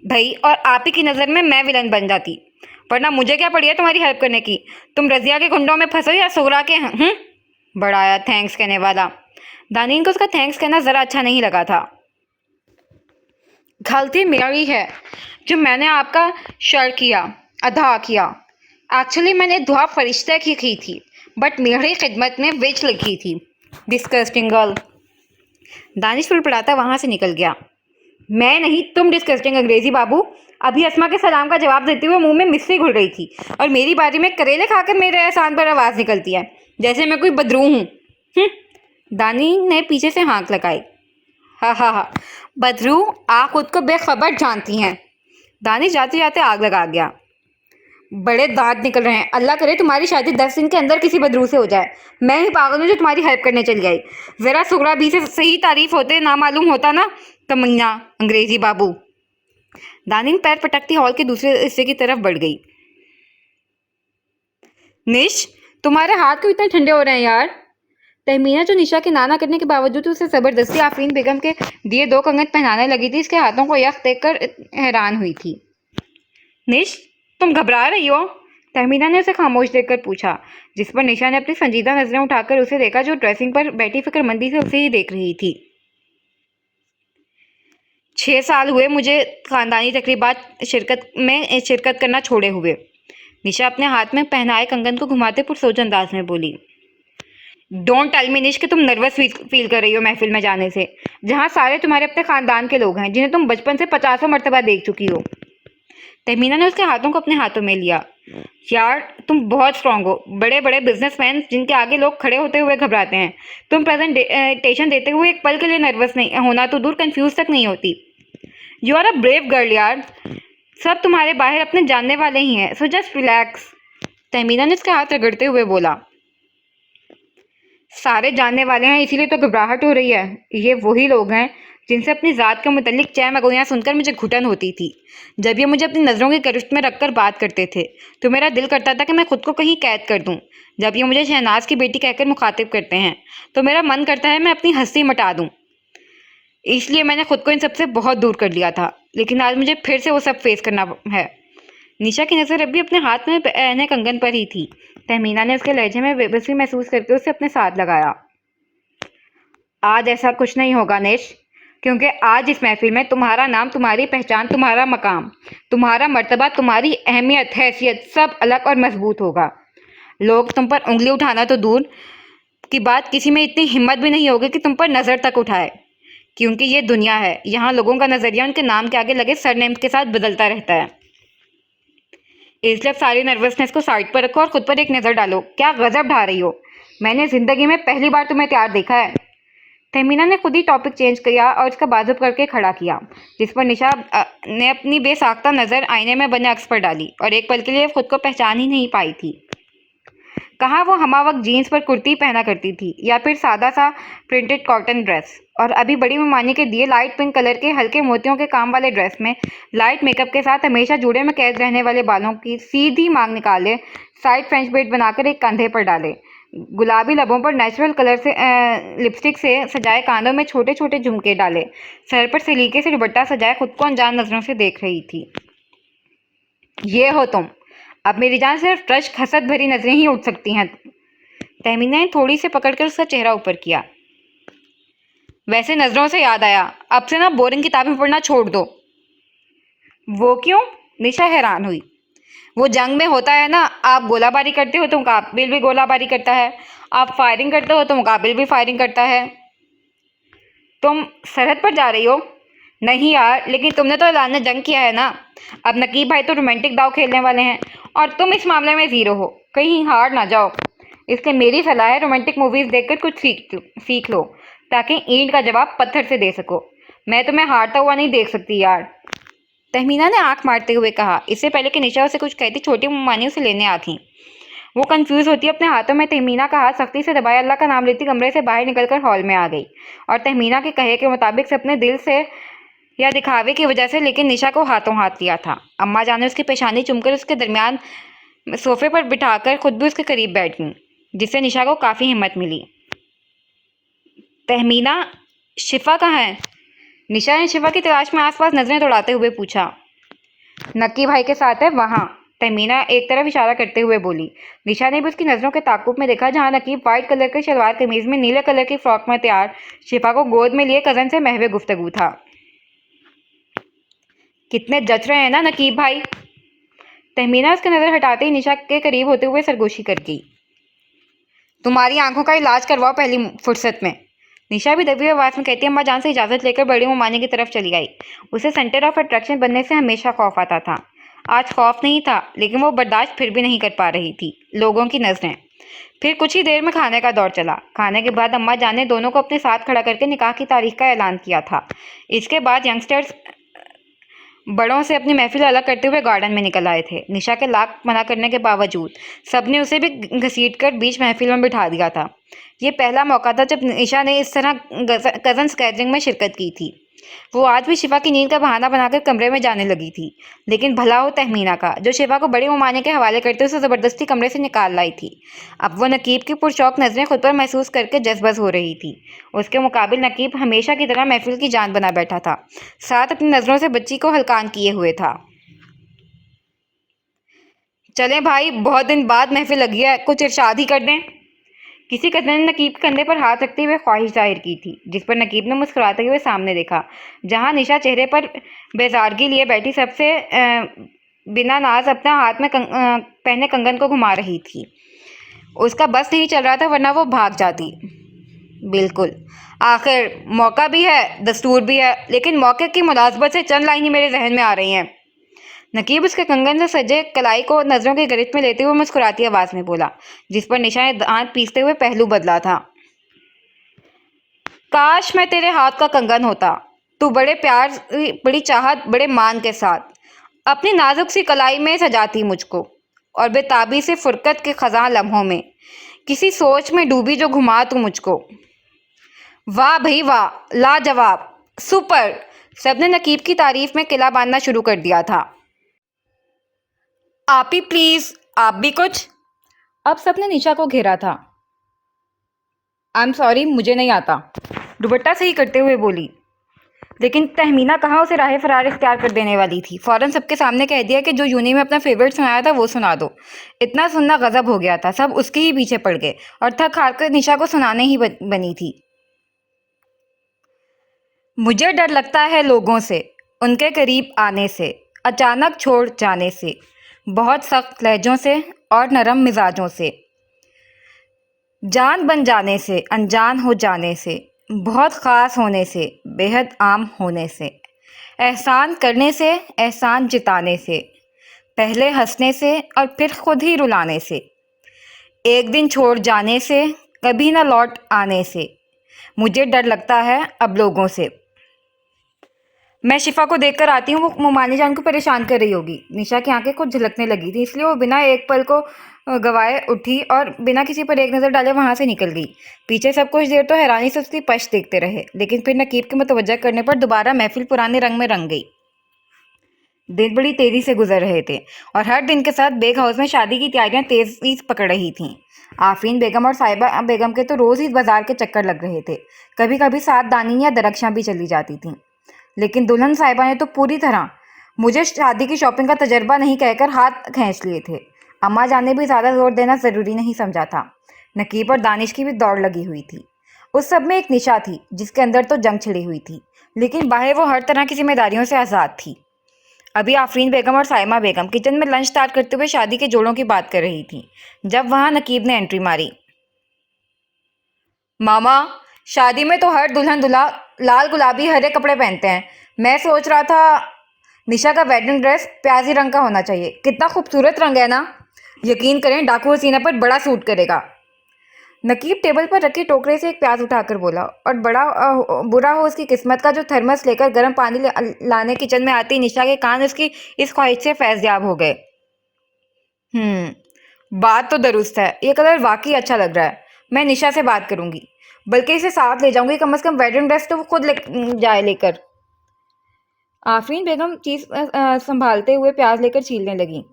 भाई, और आप ही की नज़र में मैं विलन बन जाती, वरना मुझे क्या पड़ी है तुम्हारी हेल्प करने की। तुम रजिया के गुंडों में फंसो या सुगरा के। बड़ाया थैंक्स कहने वाला। दानीन को उसका थैंक्स कहना ज़रा अच्छा नहीं लगा था। गलती मेरी है जो मैंने आपका शर किया, अदा किया। एक्चुअली मैंने दुआ फरिश्ते की थी, बट मेरी खिदमत में विच लिखी थी। Disgusting girl. दानिश फुलपड़ाता वहाँ से निकल गया। मैं नहीं, तुम डिस्कस्टिंग अंग्रेजी बाबू। अभी अस्मा के सलाम का जवाब देते हुए मुंह में मिस्री घुल रही थी, और मेरी बारी में करेले खाकर मेरे एहसान पर आवाज़ निकलती है जैसे मैं कोई बदरू हूँ। दानी ने पीछे से हाँक लगाई। हा, बदरू, आप खुद को बेखबर जानती हैं। दानिश जाते जाते आग लगा गया। बड़े दांत निकल रहे हैं। अल्लाह करे तुम्हारी शादी 10 दिन के अंदर किसी बदरू से हो जाए। मैं ही पागल हूँ जो तुम्हारी हेल्प करने चली आई। ज़रा सुगरा बी से सही तारीफ होते ना मालूम होता ना। कमीना अंग्रेजी बाबू। दानिन पैर पटकती हॉल के दूसरे हिस्से की तरफ बढ़ गई। निश, तुम्हारे हाथ क्यों इतने ठंडे हो रहे हैं यार? तहमीना जो निशा के नाना करने के बावजूद उसे ज़बरदस्ती आफरीन बेगम के दिए 2 कंगन पहनाने लगी थी, इसके हाथों को यख देखकर हैरान हुई थी। निश, तुम घबरा रही हो? तहमीना ने उसे खामोश देखकर पूछा, जिस पर निशा ने अपनी संजीदा नजरें उठाकर उसे देखा, जो ड्रेसिंग पर बैठी फिक्रमंदी से उसे ही देख रही थी। 6 साल हुए मुझे खानदानी तकरीबात शिरकत करना छोड़े हुए। निशा अपने हाथ में पहनाए कंगन को घुमाते पुरसोच अंदाज में बोली। डोंट टेल मी निश कि तुम नर्वस फील कर रही हो महफिल में जाने से, जहाँ सारे तुम्हारे अपने खानदान के लोग हैं, जिन्हें तुम बचपन से 50 मरतबा देख चुकी हो। तहमीना ने उसके हाथों को अपने हाथों में लिया। यार तुम बहुत स्ट्रांग हो। बड़े बड़े बिजनेसमैन जिनके आगे लोग खड़े होते हुए घबराते हैं, तुम प्रेजेंटेशन देते हुए एक पल के लिए नर्वस नहीं होना तो दूर कंफ्यूज तक नहीं होती। You are a brave girl यार। सब तुम्हारे बाहर अपने जानने वाले ही हैं, सो जस्ट रिलैक्स। तहमीना ने उसके हाथ रगड़ते हुए बोला। सारे जानने वाले हैं इसीलिए तो घबराहट हो रही है। ये वही लोग हैं जिनसे अपनी ज़ात के मुतल्लिक चह मगोयां सुनकर मुझे घुटन होती थी। जब ये मुझे अपनी नज़रों की गिरफ्त में रखकर बात करते थे तो मेरा दिल करता था कि मैं खुद को कहीं कैद कर दूं। जब ये मुझे शहनाज की बेटी कहकर मुखातिब करते हैं तो मेरा मन करता है मैं अपनी हंसी मिटा दूं। इसलिए मैंने खुद को इन सबसे बहुत दूर कर लिया था, लेकिन आज मुझे फिर से वो सब फेस करना है। निशा की नज़र अभी अपने हाथ में पहने कंगन पर ही थी। तहमीना ने उसके लहजे में बेबसी महसूस करके उसे अपने साथ लगाया। आज ऐसा कुछ नहीं होगा नेश, क्योंकि आज इस महफिल में तुम्हारा नाम, तुम्हारी पहचान, तुम्हारा मकाम, तुम्हारा मर्तबा, तुम्हारी अहमियत, हैसियत सब अलग और मजबूत होगा। लोग तुम पर उंगली उठाना तो दूर की बात, किसी में इतनी हिम्मत भी नहीं होगी कि तुम पर नज़र तक उठाए, क्योंकि ये दुनिया है। यहाँ लोगों का नज़रिया उनके नाम के आगे लगे सरनेम के साथ बदलता रहता है। इसलिए अब सारी नर्वसनेस को साइड पर रखो और खुद पर एक नज़र डालो। क्या गजब ढा रही हो। मैंने ज़िंदगी में पहली बार तुम्हें तैयार देखा है। तहमीना ने खुद ही टॉपिक चेंज किया और उसका बाजू करके खड़ा किया, जिस पर निशा ने अपनी बेसाख्ता नज़र आईने में बने अक्स पर डाली और एक पल के लिए खुद को पहचान ही नहीं पाई थी। कहाँ वो हमावक्त जीन्स पर कुर्ती पहना करती थी या फिर सादा सा प्रिंटेड कॉटन ड्रेस, और अभी बड़ी मेहमानी के दिए लाइट पिंक कलर के हल्के मोतियों के काम वाले ड्रेस में लाइट मेकअप के साथ हमेशा जूड़े में कैद रहने वाले बालों की सीधी मांग निकाले, साइड फ्रेंच ब्रेड बनाकर एक कंधे पर डाले, गुलाबी लबों पर नेचुरल कलर से लिपस्टिक से सजाए, कानों में छोटे छोटे झुमके डाले, सर पर सलीके से दुपट्टा सजाए खुद को अनजान नजरों से देख रही थी। ये हो तुम। अब मेरी जान सिर्फ ट्रश हसद भरी नजरें ही उठ सकती हैं। तहमीना ने थोड़ी से पकड़कर उसका चेहरा ऊपर किया। वैसे नजरों से याद आया, अब से ना बोरिंग किताबें पढ़ना छोड़ दो। वो क्यों? निशा हैरान हुई। वो जंग में होता है ना, आप गोलाबारी करते हो तो मुकाबिल भी गोलाबारी करता है, आप फायरिंग करते हो तो मुकाबिल भी फायरिंग करता है। तुम सरहद पर जा रही हो? नहीं यार, लेकिन तुमने तो ऐलान जंग किया है ना। अब नकीब भाई तो रोमांटिक दाव खेलने वाले हैं और तुम इस मामले में ज़ीरो हो, कहीं हार ना जाओ। इसलिए मेरी सलाह है रोमांटिक मूवीज़ देखकर कुछ सीख लो ताकि ईंट का जवाब पत्थर से दे सको। मैं तुम्हें हारता हुआ नहीं देख सकती यार। तहमीना ने आंख मारते हुए कहा। इससे पहले कि निशा उसे कुछ कहती, छोटी मुमानी उसे लेने आती। वो कंफ्यूज होती अपने हाथों में तहमीना का हाथ सख्ती से दबाया, अल्लाह का नाम लेती कमरे से बाहर निकलकर हॉल में आ गई और तहमीना के कहे के मुताबिक से अपने दिल से या दिखावे की वजह से लेकिन निशा को हाथों हाथ लिया था। अम्मा जान ने उसकी पेशानी चुमकर उसके दरमियान सोफे पर बिठाकर खुद भी उसके करीब बैठ गई, जिससे निशा को काफ़ी हिम्मत मिली। तहमीना, शिफा कहाँ है? निशा ने शिफा की तलाश में आसपास नजरें दौड़ाते हुए पूछा। नक्की भाई के साथ है वहाँ, तहमीना एक तरफ इशारा करते हुए बोली। निशा ने भी उसकी नज़रों के ताकुब में देखा, जहाँ नकीब वाइट कलर के शलवार कमीज में नीले कलर की फ्रॉक में तैयार शिफा को गोद में लिए कज़न से महवे गुफ्तगू था। कितने जच रहे हैं ना नकीब भाई। तहमीना उसकी नज़र हटाते ही निशा के करीब होते हुए सरगोशी कर गई। तुम्हारी आंखों का इलाज करवाओ पहली फुर्सत में। निशा भी दबी आवाज़ में कहती अम्मा जान से इजाज़त लेकर बड़ी मुमानी की तरफ चली आई। उसे सेंटर ऑफ अट्रैक्शन बनने से हमेशा खौफ आता था। आज खौफ नहीं था, लेकिन वो बर्दाश्त फिर भी नहीं कर पा रही थी लोगों की नज़रें। फिर कुछ ही देर में खाने का दौर चला। खाने के बाद अम्मा जान ने दोनों को अपने साथ खड़ा करके निकाह की तारीख का ऐलान किया था। इसके बाद यंगस्टर्स बड़ों से अपनी महफिल अलग करते हुए गार्डन में निकल आए थे। निशा के लाख मना करने के बावजूद सबने उसे भी घसीटकर बीच महफिल में बिठा दिया था। ये पहला मौका था जब निशा ने इस तरह कजन्स गैदरिंग में शिरकत की थी। वो आज भी शिफा की नींद का बहाना बनाकर कमरे में जाने लगी थी, लेकिन भला हो तहमीना का, जो शिफा को बड़े मुमाने के हवाले करते उसे ज़बरदस्ती कमरे से निकाल लाई थी। अब वो नकीब की पुरशौक नज़रें खुद पर महसूस करके जज्बज़ हो रही थी। उसके मुकाबिल नकीब हमेशा की तरह महफिल की जान बना बैठा था, साथ अपनी नज़रों से बच्ची को हलकान किए हुए था। चलें भाई, बहुत दिन बाद महफिल लगी है, कुछ इरशाद ही कर दें। किसी कज़न ने नकीब के कंधे पर हाथ रखते हुए ख्वाहिश जाहिर की थी, जिस पर नकीब ने मुस्कुराते हुए सामने देखा, जहां निशा चेहरे पर बेजारगी लिए बैठी सबसे बिना नाज अपना हाथ में पहने कंगन को घुमा रही थी। उसका बस नहीं चल रहा था, वरना वो भाग जाती। बिल्कुल, आखिर मौका भी है, दस्तूर भी है, लेकिन मौके की मुनासबत से चंद लाइन ही मेरे जहन में आ रही हैं। नकीब उसके कंगन से सजे कलाई को नजरों की गिरफ्त में लेते हुए मुस्कुराती आवाज में बोला, जिस पर निशा ने दांत पीसते हुए पहलू बदला था। काश मैं तेरे हाथ का कंगन होता। तू बड़े प्यार, बड़ी चाहत, बड़े मान के साथ अपनी नाजुक सी कलाई में सजाती मुझको, और बेताबी से फुरकत के खजां लम्हों में किसी सोच में डूबी जो घुमा तू मुझको। वाह भाई वाह, लाजवाब, सुपर। सबने नकीब की तारीफ में किला बांधना शुरू कर दिया था। आप ही प्लीज, आप भी कुछ। अब सबने निशा को घेरा था। आई एम सॉरी, मुझे नहीं आता, दुपट्टा सही करते हुए बोली। लेकिन तहमीना कहाँ उसे राह फरार इख्तियार कर देने वाली थी। फौरन सबके सामने कह दिया कि जो यूनी में अपना फेवरेट सुनाया था वो सुना दो। इतना सुनना गजब हो गया था, सब उसके ही पीछे पड़ गए और थक हार कर निशा को सुनाने ही बनी थी। मुझे डर लगता है लोगों से, उनके करीब आने से, अचानक छोड़ जाने से, बहुत सख्त लहजों से और नरम मिजाजों से, जान बन जाने से, अनजान हो जाने से, बहुत ख़ास होने से, बेहद आम होने से, एहसान करने से, एहसान जिताने से, पहले हंसने से और फिर खुद ही रुलाने से, एक दिन छोड़ जाने से, कभी ना लौट आने से। मुझे डर लगता है अब लोगों से। मैं शिफा को देखकर आती हूँ, वो मुमानी जान को परेशान कर रही होगी। निशा की आंखें कुछ झलकने लगी थी, इसलिए वो बिना एक पल को गवाए उठी और बिना किसी पर एक नज़र डाले वहां से निकल गई। पीछे सब कुछ देर तो हैरानी से उसकी पश्च देखते रहे, लेकिन फिर नकीब के मुतवज्जा करने पर दोबारा महफिल पुराने रंग में रंग गई। दिन बड़ी तेजी से गुजर रहे थे और हर दिन के साथ बेग हाउस में शादी की तैयारियां तेजी पकड़ रही थीं। आफरीन बेगम और साहिबा बेगम के तो रोज़ ही बाजार के चक्कर लग रहे थे। कभी कभी साथ दानी या दरख्शां भी चली जाती थीं, लेकिन दुल्हन साहिबा ने तो पूरी तरह मुझे शादी की शॉपिंग का तजर्बा नहीं कहकर हाथ खींच लिए थे। अम्मा जान ने भी ज़्यादा जोर देना ज़रूरी नहीं समझा था। नकीब और दानिश की भी दौड़ लगी हुई थी। उस सब में एक निशा थी जिसके अंदर तो जंग छिड़ी हुई थी, लेकिन बाहर वो हर तरह की जिम्मेदारियों से आज़ाद थी। अभी आफरीन बेगम और साइमा बेगम किचन में लंच तैयार करते हुए शादी के जोड़ों की बात कर रही थी, जब वहां नकीब ने एंट्री मारी। मामा, शादी में तो हर दुल्हन दूल्हा लाल गुलाबी हरे कपड़े पहनते हैं। मैं सोच रहा था निशा का वेडिंग ड्रेस प्याजी रंग का होना चाहिए। कितना खूबसूरत रंग है ना। यकीन करें, डाकू हसीना पर बड़ा सूट करेगा। नकीब टेबल पर रखे टोकरे से एक प्याज उठाकर बोला, और बड़ा बुरा हो उसकी किस्मत का जो थर्मस लेकर गर्म पानी लाने किचन में आती निशा के कान उसकी इस ख्वाहिश से फैज़याब हो गए। बात तो दुरुस्त है, ये कलर वाकई अच्छा लग रहा है। मैं निशा से बात करूंगी, बल्कि इसे साथ ले जाऊंगी। कम से कम वेडिंग ड्रेस तो वो खुद जाए लेकर। आफरीन बेगम चीज संभालते हुए प्याज लेकर छीलने लगी।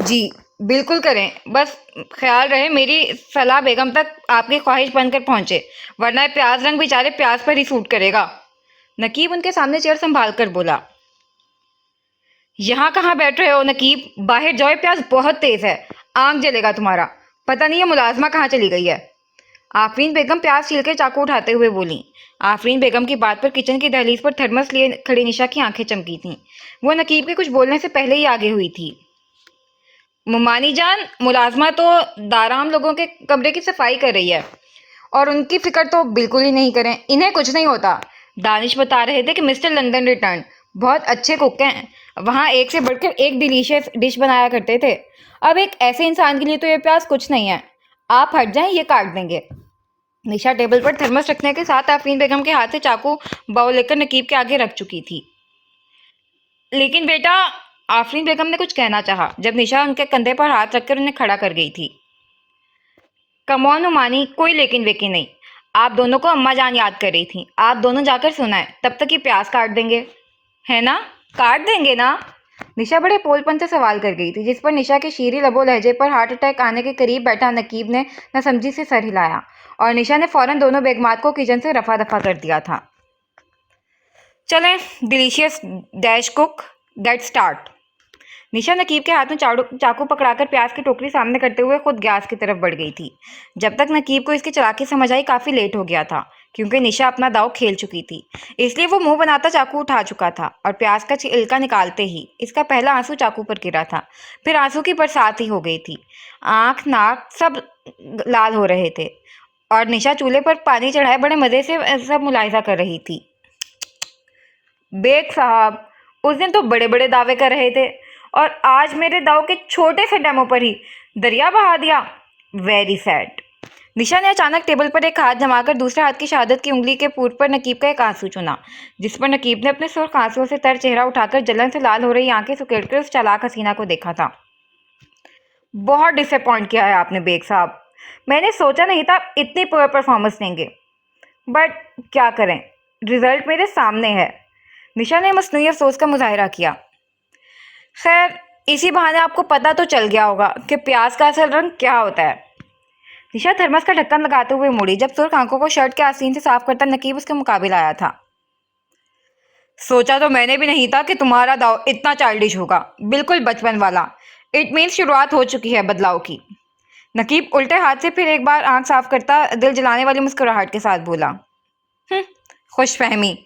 जी बिल्कुल करें, बस ख्याल रहे मेरी सलाह बेगम तक आपकी ख्वाहिश बनकर पहुंचे, वरना प्याज रंग बेचारे प्याज पर ही सूट करेगा। नकीब उनके सामने चेयर संभाल कर बोला। यहाँ कहाँ बैठ रहे हो नकीब, बाहर जाओ, प्याज बहुत तेज है, आंख जलेगा तुम्हारा। पता नहीं ये मुलाजमा कहाँ चली गई है। आफरीन बेगम प्याज छील के चाकू उठाते हुए बोली। आफरीन बेगम की बात पर किचन की दहलीज पर थर्मस लिए खड़ी निशा की आंखें चमकी थीं। वो नकीब के कुछ बोलने से पहले ही आगे हुई थी। मुमानी जान, मुलाजमा तो दाराम लोगों के कमरे की सफाई कर रही है, और उनकी फिक्र तो बिल्कुल ही नहीं करें, इन्हें कुछ नहीं होता। दानिश बता रहे थे कि मिस्टर लंदन रिटर्न बहुत अच्छे कुक हैं, वहाँ एक से बढ़कर एक डिलीशियस डिश बनाया करते थे। अब एक ऐसे इंसान के लिए तो ये प्याज कुछ नहीं है। आप हट जाएं, ये काट देंगे। निशा टेबल पर थर्मस रखने के साथ आफरीन बेगम के हाथ से चाकू बाउल लेकर नकीब के आगे रख चुकी थी। लेकिन बेटा, आफरीन बेगम ने कुछ कहना चाहा जब निशा उनके कंधे पर हाथ रखकर उन्हें खड़ा कर गई थी। कमॉन उमानी, कोई लेकिन वेकिन नहीं। आप दोनों को अम्मा जान याद कर रही थी। आप दोनों जाकर सुनाएं, तब तक ये प्याज काट देंगे, है ना? काट देंगे ना? निशा बड़े पोलपन से सवाल कर गई थी, जिस पर निशा के शीरी लबो लहजे पर हार्ट अटैक आने के करीब बैठा नकीब ने नासमझी से सर हिलाया और निशा ने फौरन दोनों बेगमात को किचन से रफा दफा कर दिया था। चलें, delicious dash cook, get start. Nisha Naqeeb के हाथ में चाकू पकड़ाकर प्याज की टोकरी सामने करते हुए खुद गैस की तरफ बढ़ गई थी। जब तक नकीब को इसकी चालाकी समझ आई, काफ़ी लेट हो गया था, क्योंकि निशा अपना दाव खेल चुकी थी। इसलिए वो मुंह बनाता चाकू उठा चुका था और प्याज का छिलका निकालते ही इसका पहला आंसू चाकू पर गिरा था। फिर आंसू की बरसात ही हो गई थी। आँख नाक सब लाल हो रहे थे और निशा चूल्हे पर पानी चढ़ाए बड़े मज़े से सब मुलाहिजा कर रही थी। बेग साहब उस दिन तो बड़े बड़े दावे कर रहे थे और आज मेरे दाव के छोटे से डेमो पर ही दरिया बहा दिया। Very sad. निशा ने अचानक टेबल पर एक हाथ जमाकर दूसरे हाथ की शहादत की उंगली के पूर पर नकीब का एक आंसू चुना, जिस पर नकीब ने अपने सुर्ख आंसुओं से तर चेहरा उठाकर जलन से लाल हो रही आंखें सुकेड़कर उस चालाक हसीना को देखा था। बहुत डिसअपॉइंट किया है आपने बेग साहब। मैंने सोचा नहीं था आप इतनी पुअर परफॉर्मेंस देंगे, बट क्या करें, रिजल्ट मेरे सामने है। निशा ने मसनूई अफसोस का मुजाहरा किया। खैर, इसी बहाने आपको पता तो चल गया होगा कि प्याज का असल रंग क्या होता है। निशा थर्मस का ढक्कन लगाते हुए मुड़ी, जब सुर्ख आंखों को शर्ट के आस्तीन से साफ करता नकीब उसके मुकाबले आया था। सोचा तो मैंने भी नहीं था कि तुम्हारा दाव इतना चाइल्डिश होगा, बिल्कुल बचपन वाला। इट मीन्स शुरुआत हो चुकी है बदलाव की। नकीब उल्टे हाथ से फिर एक बार आंख साफ करता दिल जलाने वाली मुस्कुराहट के साथ बोला। खुशफहमी।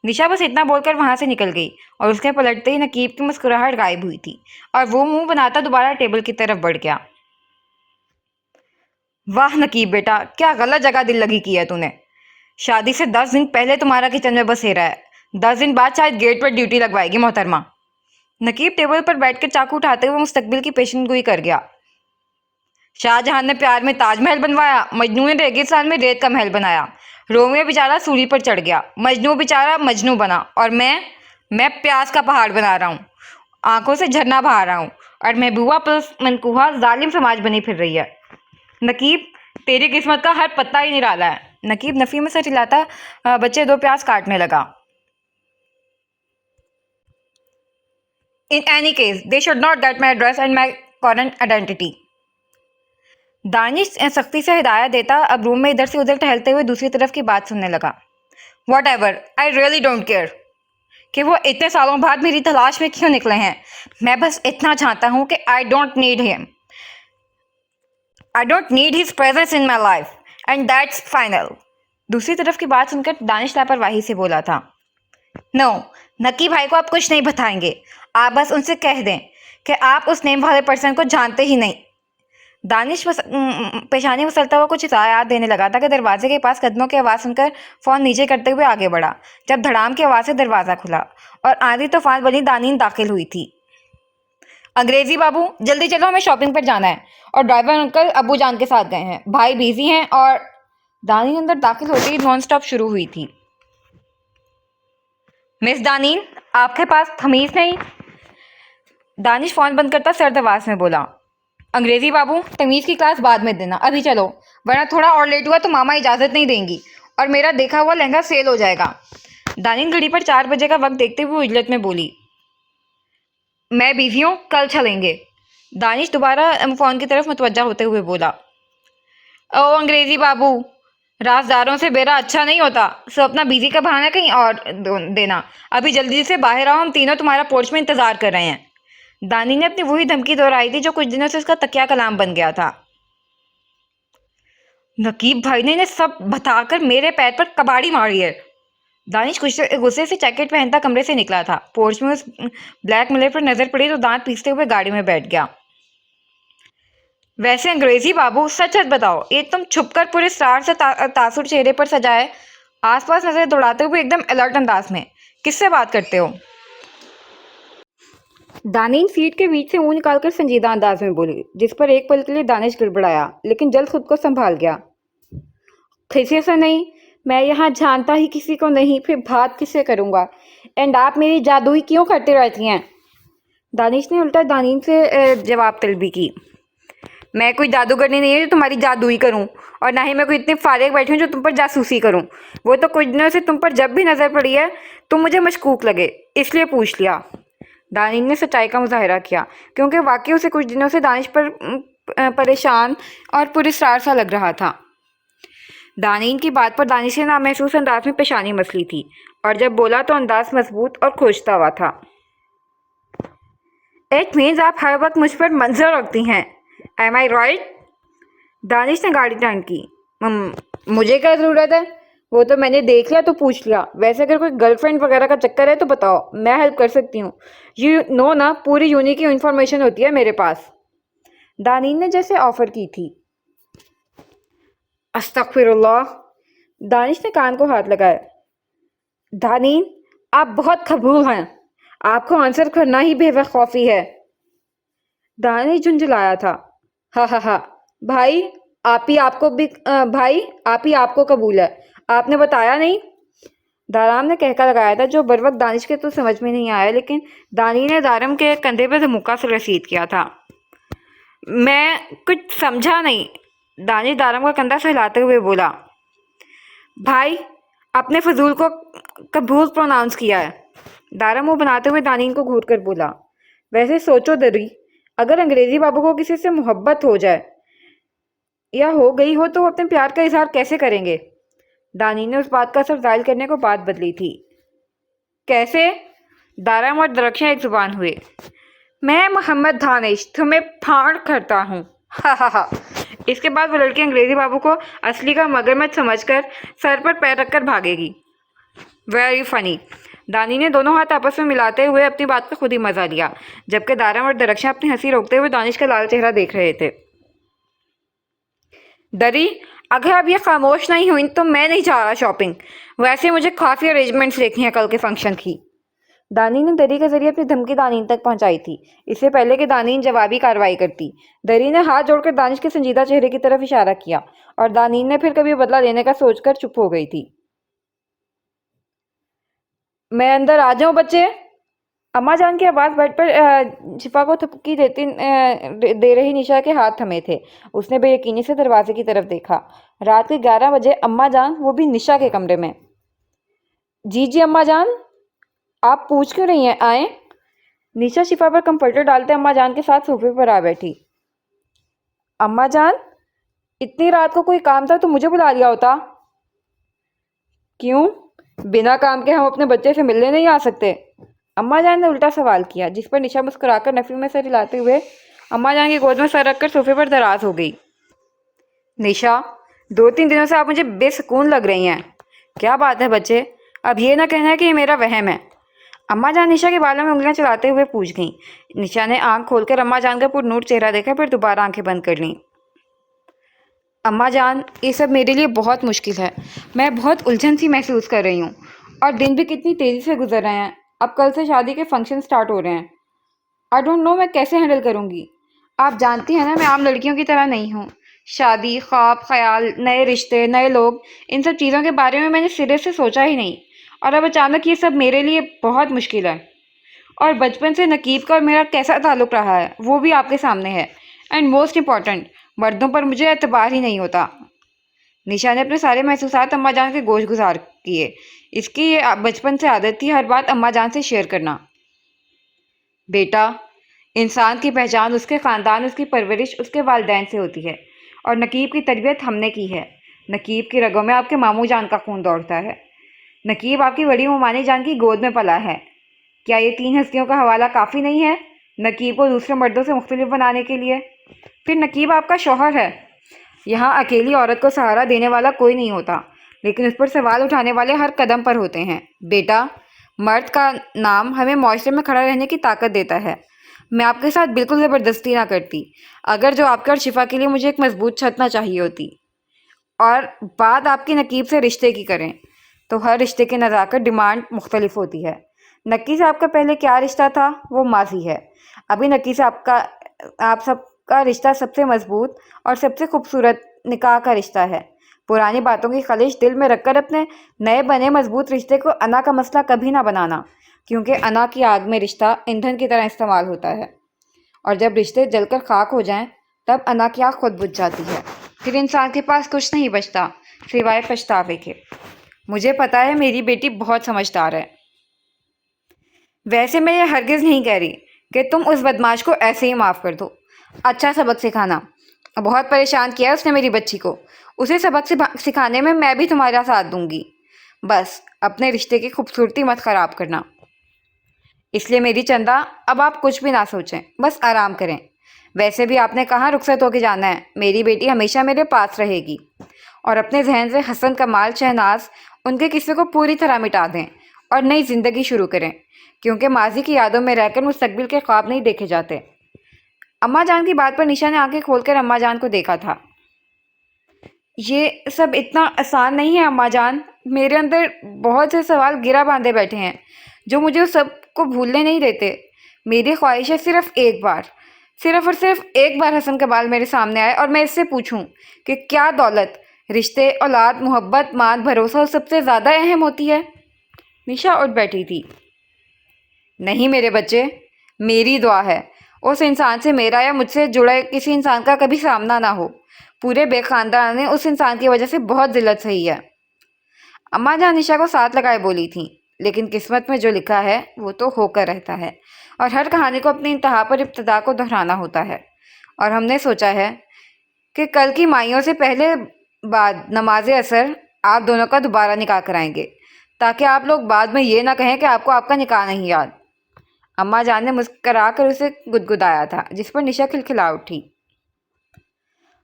निशा बस इतना बोलकर वहां से निकल गई और उसके पलटते ही नकीब की मुस्कुराहट गायब हुई थी और वो मुंह बनाता दोबारा टेबल की तरफ बढ़ गया। वाह नकीब बेटा, क्या गलत जगह दिल लगी की है तूने। शादी से 10 दिन पहले तुम्हारा किचन में बसेरा है, 10 दिन बाद शायद गेट पर ड्यूटी लगवाएगी मोहतरमा। नकीब टेबल पर बैठकर चाकू उठाते हुए मुस्तकबिल की पेशेंटगोई कर गया। शाहजहां ने प्यार में ताजमहल बनवाया, मजनू ने रेगिस्तान में रेत का महल बनाया। रोमियो बेचारा सूली पर चढ़ गया, मजनू बेचारा मजनू बना और मैं प्याज का पहाड़ बना रहा हूँ, आंखों से झरना बहा रहा हूँ और महबूबा प्लस मनकूहा जालिम समाज बनी फिर रही है। नकीब, तेरी किस्मत का हर पत्ता ही निराला है। नकीब नफी में सर हिलाता बच्चे 2 प्याज काटने लगा। In any case they should not get my address and my current identity. Danish सख्ती से हिदायत देता अब रूम में इधर से उधर टहलते हुए दूसरी तरफ की बात सुनने लगा। What ever, I really don't care कि वो इतने सालों बाद मेरी तलाश में क्यों निकले हैं। मैं बस इतना चाहता हूँ कि I don't need him, I don't need his presence in my life and that's final. दूसरी तरफ की बात सुनकर दानिश लापरवाही से बोला था। नो, नकी भाई को आप कुछ नहीं बताएंगे। आप बस उनसे कह दें कि आप उस नेम वाले पर्सन को जानते ही नहीं। दानिश पेशानी मसलता हुआ कुछ हिदायत देने लगा था कि दरवाजे के पास कदमों की आवाज़ सुनकर फ़ोन नीचे करते हुए आगे बढ़ा, जब धड़ाम की आवाज़ से दरवाज़ा खुला और आंधी तूफान बनी दानीन दाखिल हुई थी। अंग्रेजी बाबू, जल्दी चलो, हमें शॉपिंग पर जाना है और ड्राइवर अंकल अब्बू जान के साथ गए हैं, भाई बिजी हैं। और दानीन अंदर दाखिल होते ही नॉन स्टॉप शुरू हुई थी। मिस दानीन, आपके पास तमीज़ नहीं। दानिश फ़ोन बंद करता सर्द आवाज़ में बोला। अंग्रेजी बाबू, तमीज़ की क्लास बाद में देना, अभी चलो, वरना थोड़ा और लेट हुआ तो मामा इजाज़त नहीं देंगी और मेरा देखा हुआ लहंगा सेल हो जाएगा। दानिन घड़ी पर 4 बजे का वक्त देखते हुए उजलत में बोली। मैं बिजी हूँ, कल चलेंगे। दानिश दोबारा फ़ोन की तरफ मुतवज्जा होते हुए बोला। ओ अंग्रेजी बाबू, राजदारों से बेरा अच्छा नहीं होता, सो अपना बिजी का बहाना कहीं और देना। अभी जल्दी से बाहर आओ, हम तीनों तुम्हारा पोर्च में इंतज़ार कर रहे हैं। दानी ने अपनी वही धमकी दोहराई थी जो कुछ दिनों से उसका तकिया कलाम बन गया था। नकीब भाई ने इन्हें सब बताकर मेरे पैर पर कबाड़ी मारी है। दानिश गुस्से से जैकेट पहनता कमरे से निकला था। पोर्च में उस ब्लैक मिलर पर नजर पड़ी तो दांत पीसते हुए गाड़ी में बैठ गया। वैसे अंग्रेजी बाबू, सच सच बताओ, ये तुम छुपकर पूरे स्टार से तासुर चेहरे पर सजाए आसपास नजर दौड़ाते हुए एकदम अलर्ट अंदाज में किससे बात करते हो? दानीन सीट के बीच से मुंह निकालकर संजीदा अंदाज में बोली, जिस पर एक पल के लिए दानिश गड़बड़ाया, लेकिन जल्द खुद को संभाल गया। किसी से नहीं, मैं यहाँ जानता ही किसी को नहीं, फिर बात किससे करूँगा? एंड आप मेरी जादुई क्यों करते रहती हैं? दानिश ने उल्टा दानीन से जवाब तलबी की। मैं कोई जादूगरनी नहीं है जो तुम्हारी जादुई करूं, और ना ही मैं कोई इतनी फारिग बैठी हूँ जो तुम पर जासूसी करूं। वो तो कुछ दिनों से तुम पर जब भी नज़र पड़ी है तुम मुझे मशकूक लगे, इसलिए पूछ लिया। दानिश ने सच्चाई का मुजाहरा किया, क्योंकि वाकई उसे कुछ दिनों से दानिश पर परेशान और पुरस्कार सा लग रहा था। दानीन की बात पर दानिश ने नामहसूस अंदाज में पेशानी मसली थी, और जब बोला तो अंदाज मजबूत और खोजता हुआ था। इट मीन्स आप हर वक्त मुझ पर मंजर रखती हैं, एम आई राइट? दानिश ने गाड़ी टर्न की। मुझे क्या ज़रूरत है? वो तो मैंने देख लिया तो पूछ लिया। वैसे अगर कोई गर्लफ्रेंड वगैरह का चक्कर है तो बताओ, मैं हेल्प कर सकती हूँ। यू नो ना, पूरी यूनी की इन्फॉर्मेशन होती है मेरे पास। दानीन ने जैसे ऑफर की थी। अस्तगफिरुल्लाह। दानिश ने कान को हाथ लगाया। दानीन, आप बहुत खबूल हैं। आपको आंसर करना ही बेवकूफ़ी है। दानिश झुंझलाया था। हा हा हा। भाई आप ही आपको कबूल है। आपने बताया नहीं? दाराम ने कहका लगाया था, जो बर वक्त दानिश के तो समझ में नहीं आया, लेकिन दानी ने दारम के कंधे पर धमुक्का से रसीद किया था। मैं कुछ समझा नहीं। दानिश दारम का कंधा सहलाते हुए बोला। भाई अपने फजूल को कबूल प्रोनाउंस किया है। दारम मुँह बनाते हुए दानीन को घूर कर बोला। वैसे सोचो दरी, अगर अंग्रेजी बाबू को किसी से मोहब्बत हो जाए या हो गई हो तो वो अपने प्यार का इजहार कैसे करेंगे? दानी ने उस बात का असर जाहिर करने को बात बदली थी। कैसे? दारम और दरख्शां एक जुबान हुए। मैं मोहम्मद दानिश तुम्हें फाड़ करता हूँ। हा हा हा। इसके बाद वो लड़की अंग्रेजी बाबू को असली का मगरमच्छ समझकर सर पर पैर रखकर भागेगी। Very funny. दानी ने दोनों हाथ आपस में मिलाते हुए अपनी बात का खुद ही मजा लिया, जबकि दारम और दरख्शां अपनी हंसी रोकते हुए दानिश का लाल चेहरा देख रहे थे। दरी, अगर अब ये खामोश नहीं हुई तो मैं नहीं जा रहा शॉपिंग। वैसे मुझे काफ़ी अरेंजमेंट्स देखनी है कल के फंक्शन की। दानी ने दरी के जरिए अपनी धमकी दानीन तक पहुंचाई थी, इससे पहले कि दानीन जवाबी कार्रवाई करती। दरी ने हाथ जोड़कर दानिश के संजीदा चेहरे की तरफ इशारा किया, और दानीन ने फिर कभी बदला लेने का सोचकर चुप हो गई थी। मैं अंदर आ जाऊं बच्चे? अम्मा जान की आवाज़ बेड पर शिफा को थपकी दे रही निशा के हाथ थमे थे। उसने बेयकीनी से दरवाजे की तरफ देखा। रात के 11 बजे अम्मा जान, वो भी निशा के कमरे में। जी जी अम्मा जान, आप पूछ क्यों रही हैं? आए। निशा शिफा पर कंफर्टर डालते अम्मा जान के साथ सोफे पर आ बैठी। अम्मा जान, इतनी रात को कोई काम था तो मुझे बुला लिया होता। क्यों? बिना काम के हम अपने बच्चे से मिलने नहीं आ सकते? अम्मा जान ने उल्टा सवाल किया, जिस पर निशा मुस्कुराकर नफी में सर हिलाते हुए अम्मा जान की गोद में सर रखकर सोफे पर दराज हो गई। निशा, 2-3 दिनों से आप मुझे बेसुकून लग रही हैं। क्या बात है बच्चे? अब ये ना कहना है कि ये मेरा वहम है। अम्मा जान निशा के बालों में उंगलियां चलाते हुए पूछ गईं। निशा ने आंख खोलकर अम्मा जान का पुरनूर चेहरा देखा, फिर दोबारा आंखें बंद कर लीं। अम्मा जान, ये सब मेरे लिए बहुत मुश्किल है। मैं बहुत उलझन सी महसूस कर रही हूँ, और दिन भी कितनी तेज़ी से गुजर रहे हैं। अब कल से शादी के फंक्शन स्टार्ट हो रहे हैं। आई डोंट नो मैं कैसे हैंडल करूँगी। आप जानती हैं ना, मैं आम लड़कियों की तरह नहीं हूँ। शादी, ख्वाब, ख्याल, नए रिश्ते, नए लोग, इन सब चीज़ों के बारे में मैंने सिरे से सोचा ही नहीं, और अब अचानक ये सब मेरे लिए बहुत मुश्किल है। और बचपन से नकीब का और मेरा कैसा ताल्लुक़ रहा है वो भी आपके सामने है। एंड मोस्ट इम्पॉर्टेंट, मर्दों पर मुझे एतबार ही नहीं होता। निशा ने अपने सारे महसूसात अम्मा जान के गोश गुजार किए। इसकी ये बचपन से आदत थी हर बात अम्मा जान से शेयर करना। बेटा, इंसान की पहचान उसके ख़ानदान, उसकी परवरिश, उसके वालिदैन से होती है, और नकीब की तरबियत हमने की है। नकीब की रगों में आपके मामू जान का खून दौड़ता है। नकीब आपकी बड़ी मुमानी जान की गोद में पला है। क्या ये 3 हस्तियों का हवाला काफ़ी नहीं है नकीब को दूसरे मर्दों से मुख्तलिफ बनाने के लिए? फिर नकीब आपका शौहर है। यहाँ अकेली औरत को सहारा देने वाला कोई नहीं होता, लेकिन उस पर सवाल उठाने वाले हर कदम पर होते हैं। बेटा, मर्द का नाम हमें माशरे में खड़ा रहने की ताकत देता है। मैं आपके साथ बिल्कुल ज़बरदस्ती ना करती, अगर जो आपके और शिफा के लिए मुझे एक मजबूत छत ना चाहिए होती। और बात आपकी नकीब से रिश्ते की करें तो हर रिश्ते की नज़ाकत डिमांड मुख्तलिफ होती है। नक्की से आपका पहले क्या रिश्ता था वो माजी है। अभी नक्की से आप सबका रिश्ता सबसे मजबूत और सबसे खूबसूरत निकाह का रिश्ता है। पुरानी बातों की खलिश दिल में रखकर अपने नए बने मजबूत रिश्ते को अना का मसला कभी ना बनाना। क्योंकि अना की आग में रिश्ता ईंधन की तरह इस्तेमाल होता है, और जब रिश्ते जलकर खाक हो जाएं तब अना की आग खुद बुझ जाती है। फिर इंसान के पास कुछ नहीं बचता सिवाय पछतावे के। मुझे पता है मेरी बेटी बहुत समझदार है। वैसे मैं ये हरगिज़ नहीं कह रही कि तुम उस बदमाश को ऐसे ही माफ़ कर दो। अच्छा सबक सिखाना। बहुत परेशान किया उसने मेरी बच्ची को। उसे सबक सिखाने में मैं भी तुम्हारा साथ दूंगी। बस अपने रिश्ते की खूबसूरती मत ख़राब करना। इसलिए मेरी चंदा, अब आप कुछ भी ना सोचें, बस आराम करें। वैसे भी आपने कहाँ रुखसत होके जाना है। मेरी बेटी हमेशा मेरे पास रहेगी। और अपने जहन से हसन, कमाल, शहनाज, उनके किस्से को पूरी तरह मिटा दें और नई ज़िंदगी शुरू करें, क्योंकि माजी की यादों में रहकर मुस्तकबिल के ख्वाब नहीं देखे जाते। अम्मा जान की बात पर निशा ने आंखें खोलकर अम्मा जान को देखा था। ये सब इतना आसान नहीं है अम्मा जान। मेरे अंदर बहुत से सवाल गिरा बांधे बैठे हैं जो मुझे उस सब को भूलने नहीं देते। मेरी ख्वाहिश है सिर्फ और सिर्फ एक बार हसन कमाल मेरे सामने आए और मैं इससे पूछूं कि क्या दौलत, रिश्ते, औलाद, मोहब्बत, मान, भरोसा सबसे ज़्यादा अहम होती है। निशा उठ बैठी थी। नहीं मेरे बच्चे, मेरी दुआ है उस इंसान से मेरा या मुझसे जुड़े किसी इंसान का कभी सामना ना हो। पूरे बेखानदान ने उस इंसान की वजह से बहुत जिल्लत सही है। अम्मा जान निशा को साथ लगाए बोली थी, लेकिन किस्मत में जो लिखा है वो तो होकर रहता है, और हर कहानी को अपनी इंतहा पर इब्तिदा को दोहराना होता है। और हमने सोचा है कि कल की माइयों से पहले बाद नमाज असर आप दोनों का दोबारा निकाह कराएंगे, ताकि आप लोग बाद में ये ना कहें कि आपको आपका निकाह नहीं याद। अम्मा जान ने मुस्करा कर उसे गुदगुदाया था, जिस पर निशा खिलखिला उठी।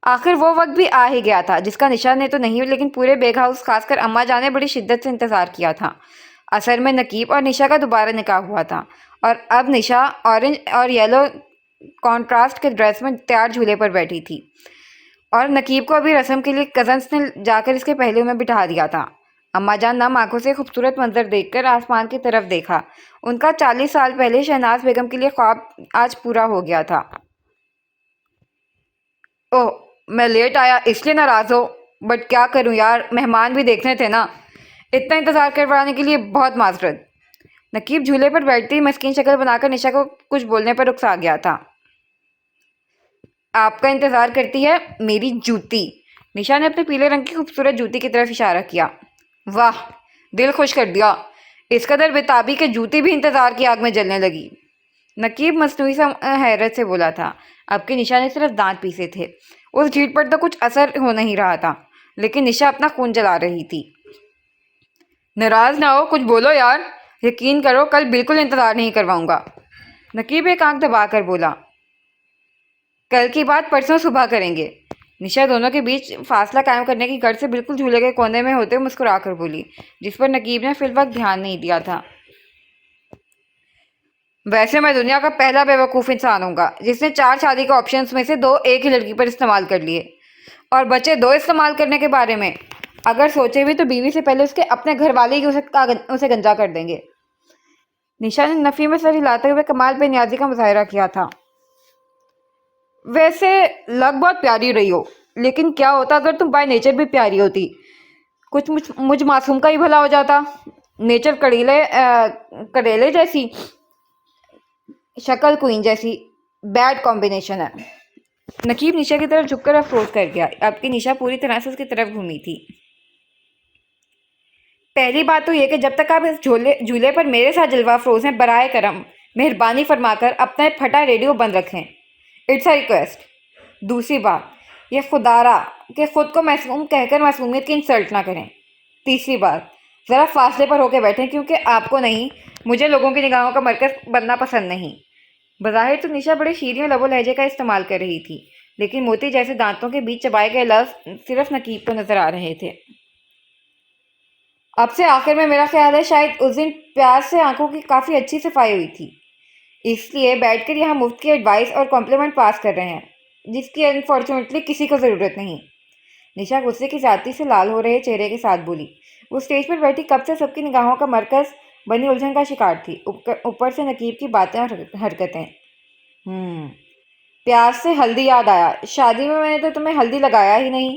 आखिर वो वक्त भी आ ही गया था जिसका निशा ने तो नहीं लेकिन पूरे बेग हाउस खासकर अम्मा जान ने बड़ी शिद्दत से इंतज़ार किया था। असर में नकीब और निशा का दोबारा निकाह हुआ था, और अब निशा ऑरेंज और येलो कॉन्ट्रास्ट के ड्रेस में तैयार झूले पर बैठी थी, और नकीब को अभी रस्म के लिए कज़न्स ने जाकर इसके पहलू में बिठा दिया था। अम्मा जान नम आंखों से खूबसूरत मंजर देखकर आसमान की तरफ देखा। उनका 40 साल पहले शहनाज बेगम के लिए ख्वाब आज पूरा हो गया था। ओह, मैं लेट आया इसलिए नाराज़ हो, बट क्या करूं यार, मेहमान भी देखने थे ना। इतना इंतज़ार करवाने के लिए बहुत माजरत। नकीब झूले पर बैठती मस्कीन शक्ल बनाकर निशा को कुछ बोलने पर रुखसा गया था। आपका इंतज़ार करती है मेरी जूती। निशा ने अपने पीले रंग की खूबसूरत जूती की तरफ इशारा किया। वाह, दिल खुश कर दिया। इस कदर बेताबी के जूती भी इंतज़ार की आग में जलने लगी। नकीब मसनूई सा हैरत से बोला था। अब की निशा ने सिर्फ दांत पीसे थे। उस झीट पर तो कुछ असर हो नहीं रहा था, लेकिन निशा अपना खून जला रही थी। नाराज ना हो, कुछ बोलो यार। यकीन करो कल बिल्कुल इंतज़ार नहीं करवाऊंगा। नकीब एक आंख दबाकर बोला। कल की बात परसों सुबह करेंगे। निशा दोनों के बीच फासला कायम करने की गर्ज से बिल्कुल झूले के कोने में होते हुए मुस्कुराकर बोली, जिस पर नकीब ने फिलवक्त ध्यान नहीं दिया था। वैसे मैं दुनिया का पहला बेवकूफ़ इंसान होऊंगा जिसने 4 शादी के ऑप्शंस में से 2 एक ही लड़की पर इस्तेमाल कर लिए, और बचे 2 इस्तेमाल करने के बारे में अगर सोचे भी तो बीवी से पहले उसके अपने घर वाले ही उसे गंजा कर देंगे। निशा ने नफ़ी में सर हिलाते हुए कमाल बेनियाजी का मुजाहरा किया था। वैसे लग बहुत प्यारी रही हो, लेकिन क्या होता अगर तुम बाय नेचर भी प्यारी होती। कुछ मुझ मासूम का ही भला हो जाता। नेचर करेले जैसी, शक्ल क्वीन जैसी, बैड कॉम्बिनेशन है। नकीब निशा की तरफ झुककर अफसोस कर गया। अब की निशा पूरी तरह से उसकी तरफ घूमी थी। पहली बात तो यह कि जब तक आप इस झूले पर मेरे साथ जलवा अफरोज हैं, बराए करम मेहरबानी फरमाकर अपना फटा रेडियो बंद रखें। It's a request. दूसरी बात, यह खुदारा कि खुद को मासूम कहकर मासूमियत की इंसल्ट ना करें। तीसरी बात, ज़रा फासले पर होकर बैठें, क्योंकि आपको नहीं, मुझे लोगों की निगाहों का मरकज़ बनना पसंद नहीं। बज़ाहिर तो निशा बड़े शीरीं लबो लहजे का इस्तेमाल कर रही थी, लेकिन मोती जैसे दांतों के बीच चबाए गए लफ्ज़ सिर्फ नकीब को नजर आ रहे थे। अब से आखिर में मेरा ख्याल है शायद उस दिन प्यार से आंखों की काफ़ी अच्छी सफाई हुई थी, इसलिए बैठकर यहाँ मुफ्त की एडवाइस और कॉम्प्लीमेंट पास कर रहे हैं, जिसकी अनफॉर्चुनेटली किसी को ज़रूरत नहीं। निशा गुस्से की ज़्यादती से लाल हो रहे चेहरे के साथ बोली। वो स्टेज पर बैठी कब से सबकी निगाहों का मरकज़ बनी उलझन का शिकार थी। ऊपर से नकीब की बातें और हरकतें। प्यार से हल्दी याद आया। शादी में मैंने तो तुम्हें हल्दी लगाया ही नहीं,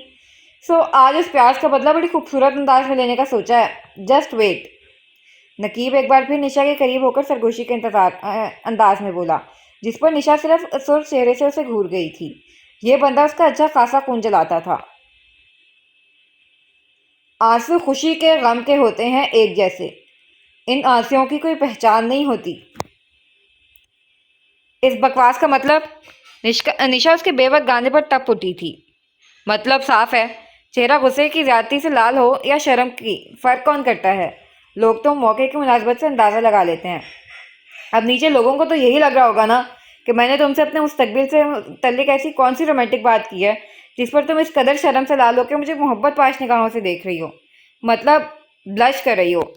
सो आज उस प्यार का बदला बड़ी खूबसूरत अंदाज में लेने का सोचा है। Just wait. नकीब एक बार फिर निशा के करीब होकर सरगोशी के अंदाज में बोला, जिस पर निशा सिर्फ सुर्ख चेहरे से उसे घूर गई थी। ये बंदा उसका अच्छा खासा खून जलाता था। आंसू खुशी के गम के होते हैं एक जैसे, इन आंसुओं की कोई पहचान नहीं होती। इस बकवास का मतलब? निशा उसके बेवक गाने पर टप उठी थी। मतलब साफ है, चेहरा गुस्से की ज्यादती से लाल हो या शर्म की, फर्क कौन करता है? लोग तो मौके की मुनासबत से अंदाजा लगा लेते हैं। अब नीचे लोगों को तो यही लग रहा होगा ना कि मैंने तुमसे अपने मुस्तकबिल से मुतल्लिक ऐसी कौन सी रोमांटिक बात की है जिस पर तुम इस कदर शर्म से लाल होकर मुझे मोहब्बत पाश निगाहों से देख रही हो, मतलब ब्लश कर रही हो।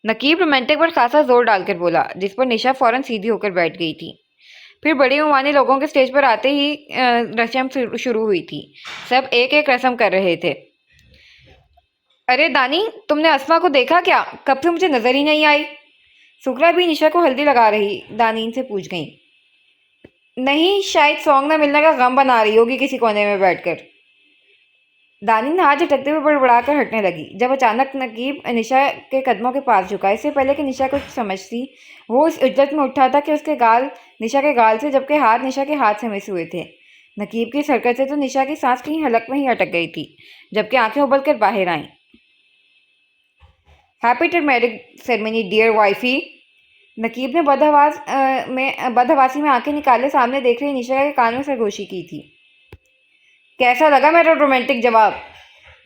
नकीब रोमांटिक पर खासा जोर डालकर बोला, जिस पर निशा फौरन सीधी होकर बैठ गई थी। फिर बड़ी उमानी लोगों के स्टेज पर आते ही रस्म शुरू हुई थी। सब एक एक रस्म कर रहे थे। अरे दानी, तुमने अस्मा को देखा क्या? कब से मुझे नजर ही नहीं आई। सुकरा भी निशा को हल्दी लगा रही दानीन से पूछ गई। नहीं, शायद सॉन्ग न मिलने का गम बना रही होगी किसी कोने में बैठकर। दानीन हाथ झटकते हुए बड़बड़ाकर हटने लगी, जब अचानक नकीब निशा के कदमों के पास झुका। इससे पहले कि निशा कुछ समझती, वो इस उज्जत में उठा था कि उसके गाल निशा के गाल से, जबकि हाथ निशा के हाथ से मिस हुए थे। नकीब की हरकत से तो निशा की सांस कहीं हलक में ही अटक गई थी, जबकि आंखें उबल कर बाहर आईं। Happy turmeric ceremony dear wifey. Naqeeb ने बदहवासी में आंखें निकाले सामने देख रही निशा के कान में सरगोशी की थी। कैसा लगा मेरा रोमांटिक जवाब?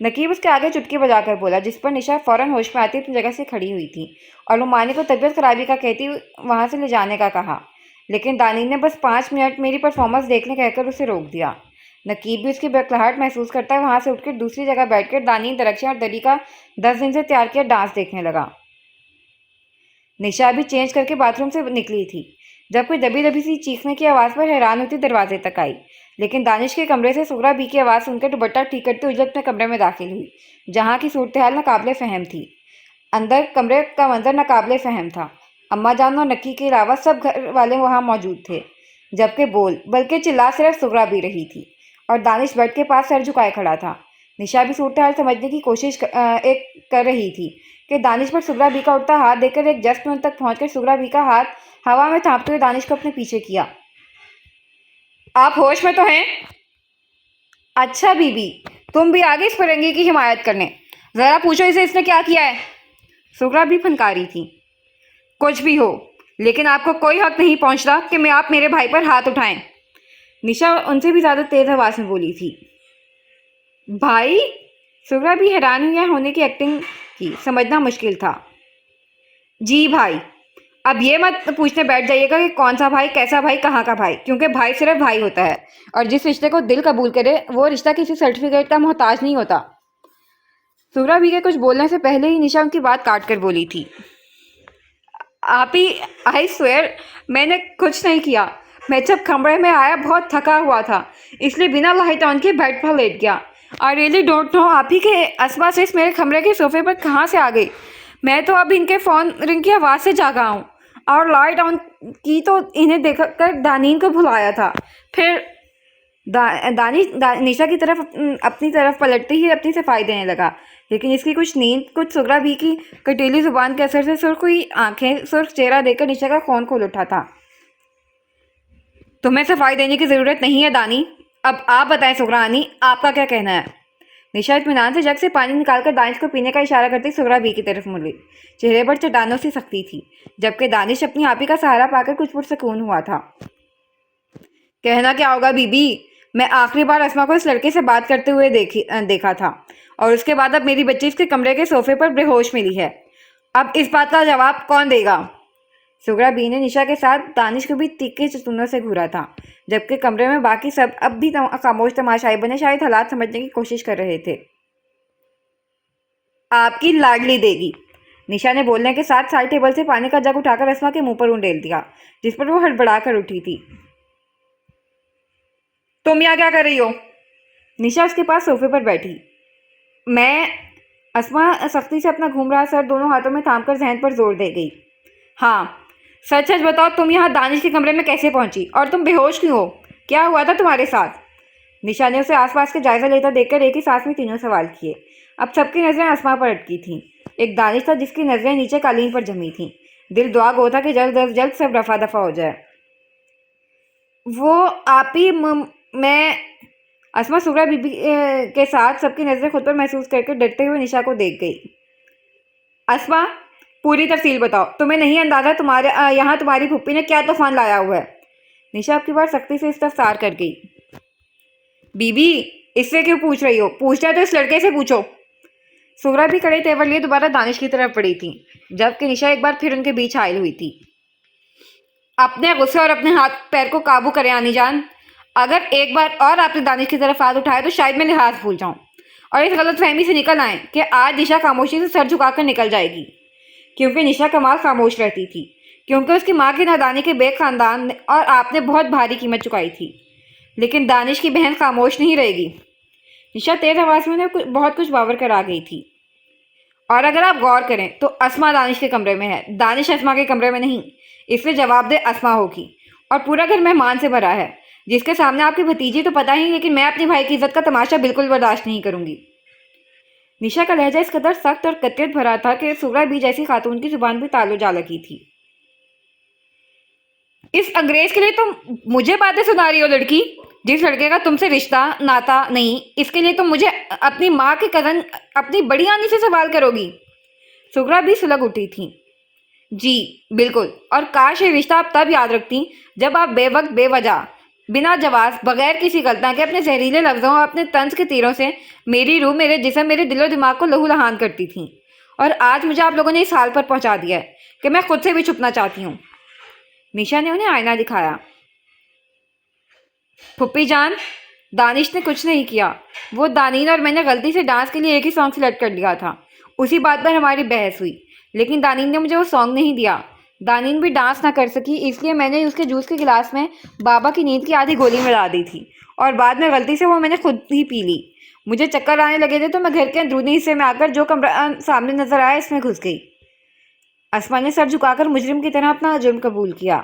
नकीब उसके आगे चुटकी बजाकर बोला, जिस पर निशा फौरन होश में आती अपनी जगह से खड़ी हुई थी और रुमानी को तबीयत खराबी का कहती वहां से ले जाने का कहा। लेकिन दानी ने बस 5 मिनट मेरी परफॉर्मेंस देखने कहकर उसे रोक दिया। नकीब भी उसकी बौखलाहट महसूस करता है वहां से उठकर दूसरी जगह बैठकर दानी, दरख्शियां और दरी का 10 दिन से तैयार किया डांस देखने लगा। निशा भी चेंज करके बाथरूम से निकली थी, जब कोई दबी दबी सी चीखने की आवाज़ पर हैरान होती दरवाजे तक आई। लेकिन दानिश के कमरे से सुगरा बी की आवाज़ सुनकर दुपट्टा ठीक करते हुए अपने कमरे में दाखिल हुई, जहाँ की सूरत हाल नाकाबिले फ़हम थी। अंदर कमरे का मंजर नाकाबिले फ़हम था। अम्मा जान और नक्की के अलावा सब घर वाले वहाँ मौजूद थे, जबकि बल्कि चिल्ला सिर्फ सुगरा भी रही थी और दानिश बेड के पास सर झुकाए खड़ा था। निशा भी सूरत हाल समझने की कोशिश कर रही थी कि दानिश पर सुगरा बी का उठता हाथ देखकर एक जस्ट मिनट तक पहुंचकर सुगरा बी का हाथ हवा में थापते हुए दानिश को अपने पीछे किया। आप होश में तो हैं? अच्छा बीबी, तुम भी आ गई इस फरंगी की हिमायत करने। जरा पूछो इसे इसने क्या किया है। सुगरा भी फनकारी थी। कुछ भी हो, लेकिन आपको कोई हक नहीं पहुंचता कि मैं आप मेरे भाई पर हाथ उठाएं। निशा उनसे भी ज्यादा तेज आवाज में बोली थी। भाई? सुगरा भी हैरान हुई होने की एक्टिंग की, समझना मुश्किल था। जी भाई। अब ये मत पूछने बैठ जाइएगा कि कौन सा भाई, कैसा भाई, कहाँ का भाई, क्योंकि भाई सिर्फ भाई होता है और जिस रिश्ते को दिल कबूल करे वो रिश्ता किसी सर्टिफिकेट का मोहताज नहीं होता। सुगरा भी के कुछ बोलने से पहले ही निशा उनकी बात काट कर बोली थी। आप ही, आई स्वेयर मैंने कुछ नहीं किया। मैं जब कमरे में आया बहुत थका हुआ था, इसलिए बिना लाइट ऑन के बेड पर लेट गया। आई रियली डोंट नो आप ही के असमा से मेरे कमरे के सोफे पर कहाँ से आ गई। मैं तो अब इनके फ़ोन रिंग की आवाज़ से जागा हूँ और लाइट ऑन की तो इन्हें देखकर दानीन को बुलाया था। फिर निशा की तरफ अपनी तरफ पलटते ही अपनी सफाई देने लगा, लेकिन इसकी कुछ नींद, कुछ सुगरा भी की कटीली जुबान के असर से सुर्ख हुई आंखें, सुर्ख चेहरा देखकर निशा का खून खोल उठा था। तुम्हें सफाई देने की ज़रूरत नहीं है दानी। अब आप बताएं सुगरानी, आपका क्या कहना है? निशा इत्मीनान से जग से पानी निकालकर दानिश को पीने का इशारा करती सुगरा बी की तरफ मुड़ी। चेहरे पर चट्टानों सी सख्ती थी, जबकि दानिश अपनी आपी का सहारा पाकर कुछ पुरसकून हुआ था। कहना क्या होगा बीबी? मैं आखिरी बार अस्मा को इस लड़के से बात करते हुए देखा था और उसके बाद अब मेरी बच्ची इसके कमरे के सोफे पर बेहोश मिली है। अब इस बात का जवाब कौन देगा? सुगरा बी ने निशा के साथ दानिश को भी तीखे चतुनों से घूरा था, जबकि कमरे में बाकी सब अब भी खामोश तमाशाई बने शायद हालात समझने की कोशिश कर रहे थे। आपकी लाडली देगी। निशा ने बोलने के साथ साइड टेबल से पानी का जग उठाकर अस्मा के मुंह पर उंडेल दिया, जिस पर वो हड़बड़ाकर उठी थी। तुम यहाँ क्या कर रही हो? निशा उसके पास सोफे पर बैठी। मैं? अस्मा सख्ती से अपना घूम रहा सर दोनों हाथों में थामकर जहन पर जोर दे गई। हाँ, सच सच बताओ, तुम यहाँ दानिश के कमरे में कैसे पहुंची और तुम बेहोश क्यों हो? क्या हुआ था तुम्हारे साथ? निशा ने उसे आसपास के जायजा लेता देखकर एक ही सांस में तीनों सवाल किए। अब सबकी नजरें अस्मा पर अटकी थीं। एक दानिश था जिसकी नजरें नीचे कालीन पर जमी थीं। दिल दुआ गो था कि जल्द अज जल्द सब रफा दफा हो जाए। वो आप ही मैं अस्मा सुगरा बीबी के साथ सबकी नजरें खुद पर महसूस करके डरते हुए निशा को देख गई। अस्मा, पूरी तफसील बताओ। तुम्हें नहीं अंदाजा तुम्हारे यहाँ तुम्हारी फुप्पी ने क्या तूफान लाया हुआ है। निशा आपकी बार सख्ती से इस्तफसार कर गई। बीबी, इससे क्यों पूछ रही हो? पूछना है तो इस लड़के से पूछो। सुगरा भी कड़े तेवर लिए दोबारा दानिश की तरफ पड़ी थी, जबकि निशा एक बार फिर उनके बीच आयल हुई थी। अपने गुस्से और अपने हाथ पैर को काबू करें आनी जान। अगर एक बार और आपने दानिश की तरफ हाथ उठाया तो शायद मैं लिहाज भूल जाऊं और इस गलत फहमी से निकल आए कि आज निशा खामोशी से सर झुकाकर निकल जाएगी। क्योंकि निशा कमाल खामोश रहती थी, क्योंकि उसकी माँ की नादानी के बेग खानदान और आपने बहुत भारी कीमत चुकाई थी। लेकिन दानिश की बहन खामोश नहीं रहेगी। निशा तेज आवाज में उन्हें बहुत कुछ बावर कर आ गई थी। और अगर आप गौर करें तो अस्मा दानिश के कमरे में है, दानिश अस्मा के कमरे में नहीं। इसलिए जवाब दे अस्मा होगी। और पूरा घर मेहमान से भरा है, जिसके सामने आपकी भतीजी तो पता ही, लेकिन मैं अपने भाई की इज्जत का तमाशा बिल्कुल बर्दाश्त नहीं करूंगी। निशा का लहजा इस कदर सख्त और कतियत भरा था कि सुगरा भी जैसी खातून की जुबान भी तालो जा लगी थी। इस अंग्रेज के लिए तुम मुझे बातें सुना रही हो लड़की? जिस लड़के का तुमसे रिश्ता नाता नहीं, इसके लिए तुम मुझे अपनी माँ के कजन अपनी बड़ी आनी से सवाल करोगी? सुगरा भी सुलग उठी थी। जी बिल्कुल, और काश ये रिश्ता आप तब याद रखती जब आप बेवक्त बेवजह बिना जवाब बगैर किसी गलती के अपने जहरीले लफ्जों और अपने तंज के तीरों से मेरी रूह, मेरे जिस्म, मेरे दिलो दिमाग को लहू लहान करती थी। और आज मुझे आप लोगों ने इस हाल पर पहुंचा दिया है कि मैं खुद से भी छुपना चाहती हूँ। निशा ने उन्हें आईना दिखाया। फुप्पी जान, दानिश ने कुछ नहीं किया। वो दानीन और मैंने गलती से डांस के लिए एक ही सॉन्ग सिलेक्ट कर लिया था। उसी बात पर हमारी बहस हुई, लेकिन दानीन ने मुझे वो सॉन्ग नहीं दिया। दानीन भी डांस ना कर सकी, इसलिए मैंने उसके जूस के गिलास में बाबा की नींद की आधी गोली मिला दी थी और बाद में गलती से वो मैंने खुद ही पी ली। मुझे चक्कर आने लगे थे तो मैं घर के अंदरूनी हिस्से में आकर जो कमरा सामने नजर आया इसमें घुस गई। अस्मा ने सर झुकाकर मुजरिम की तरह अपना जुर्म कबूल किया।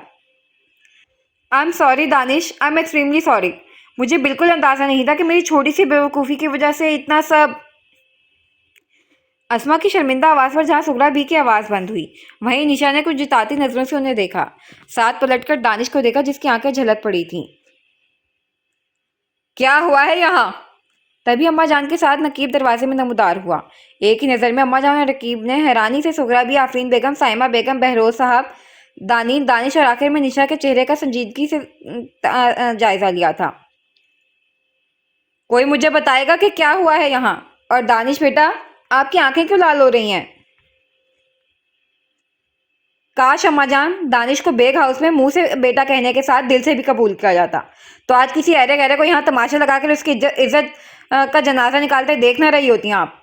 I am sorry Danish, I am extremely sorry. मुझे बिल्कुल अंदाजा नहीं था कि मेरी छोटी सी बेवकूफ़ी की वजह से इतना सब। अस्मा की शर्मिंदा आवाज़ पर जहाँ सुगरा बी की आवाज़ बंद हुई, वहीं निशा ने कुछ जिताती नजरों से उन्हें देखा। साथ पलटकर दानिश को देखा जिसकी आंखें झलक पड़ी थीं। क्या हुआ है यहाँ? तभी अम्मा जान के साथ नकीब दरवाजे में नमूदार हुआ। एक ही नज़र में अम्मा जान और नकीब ने हैरानी से सुगरा बी, आफरीन बेगम, साइमा बेगम, बहरोज साहब, दानीन, दानिश और आखिर में निशा के चेहरे का संजीदगी से जायजा लिया था। कोई मुझे बताएगा कि क्या हुआ है यहाँ? और दानिश बेटा, आपकी आंखें क्यों लाल हो रही हैं? काश अम्मा जान दानिश को बेग हाउस में मुंह से बेटा कहने के साथ दिल से भी कबूल किया जाता, तो आज किसी अरे गहरे को यहाँ तमाशा लगाकर उसकी इज्जत का जनाजा निकालते देख ना रही होती आप।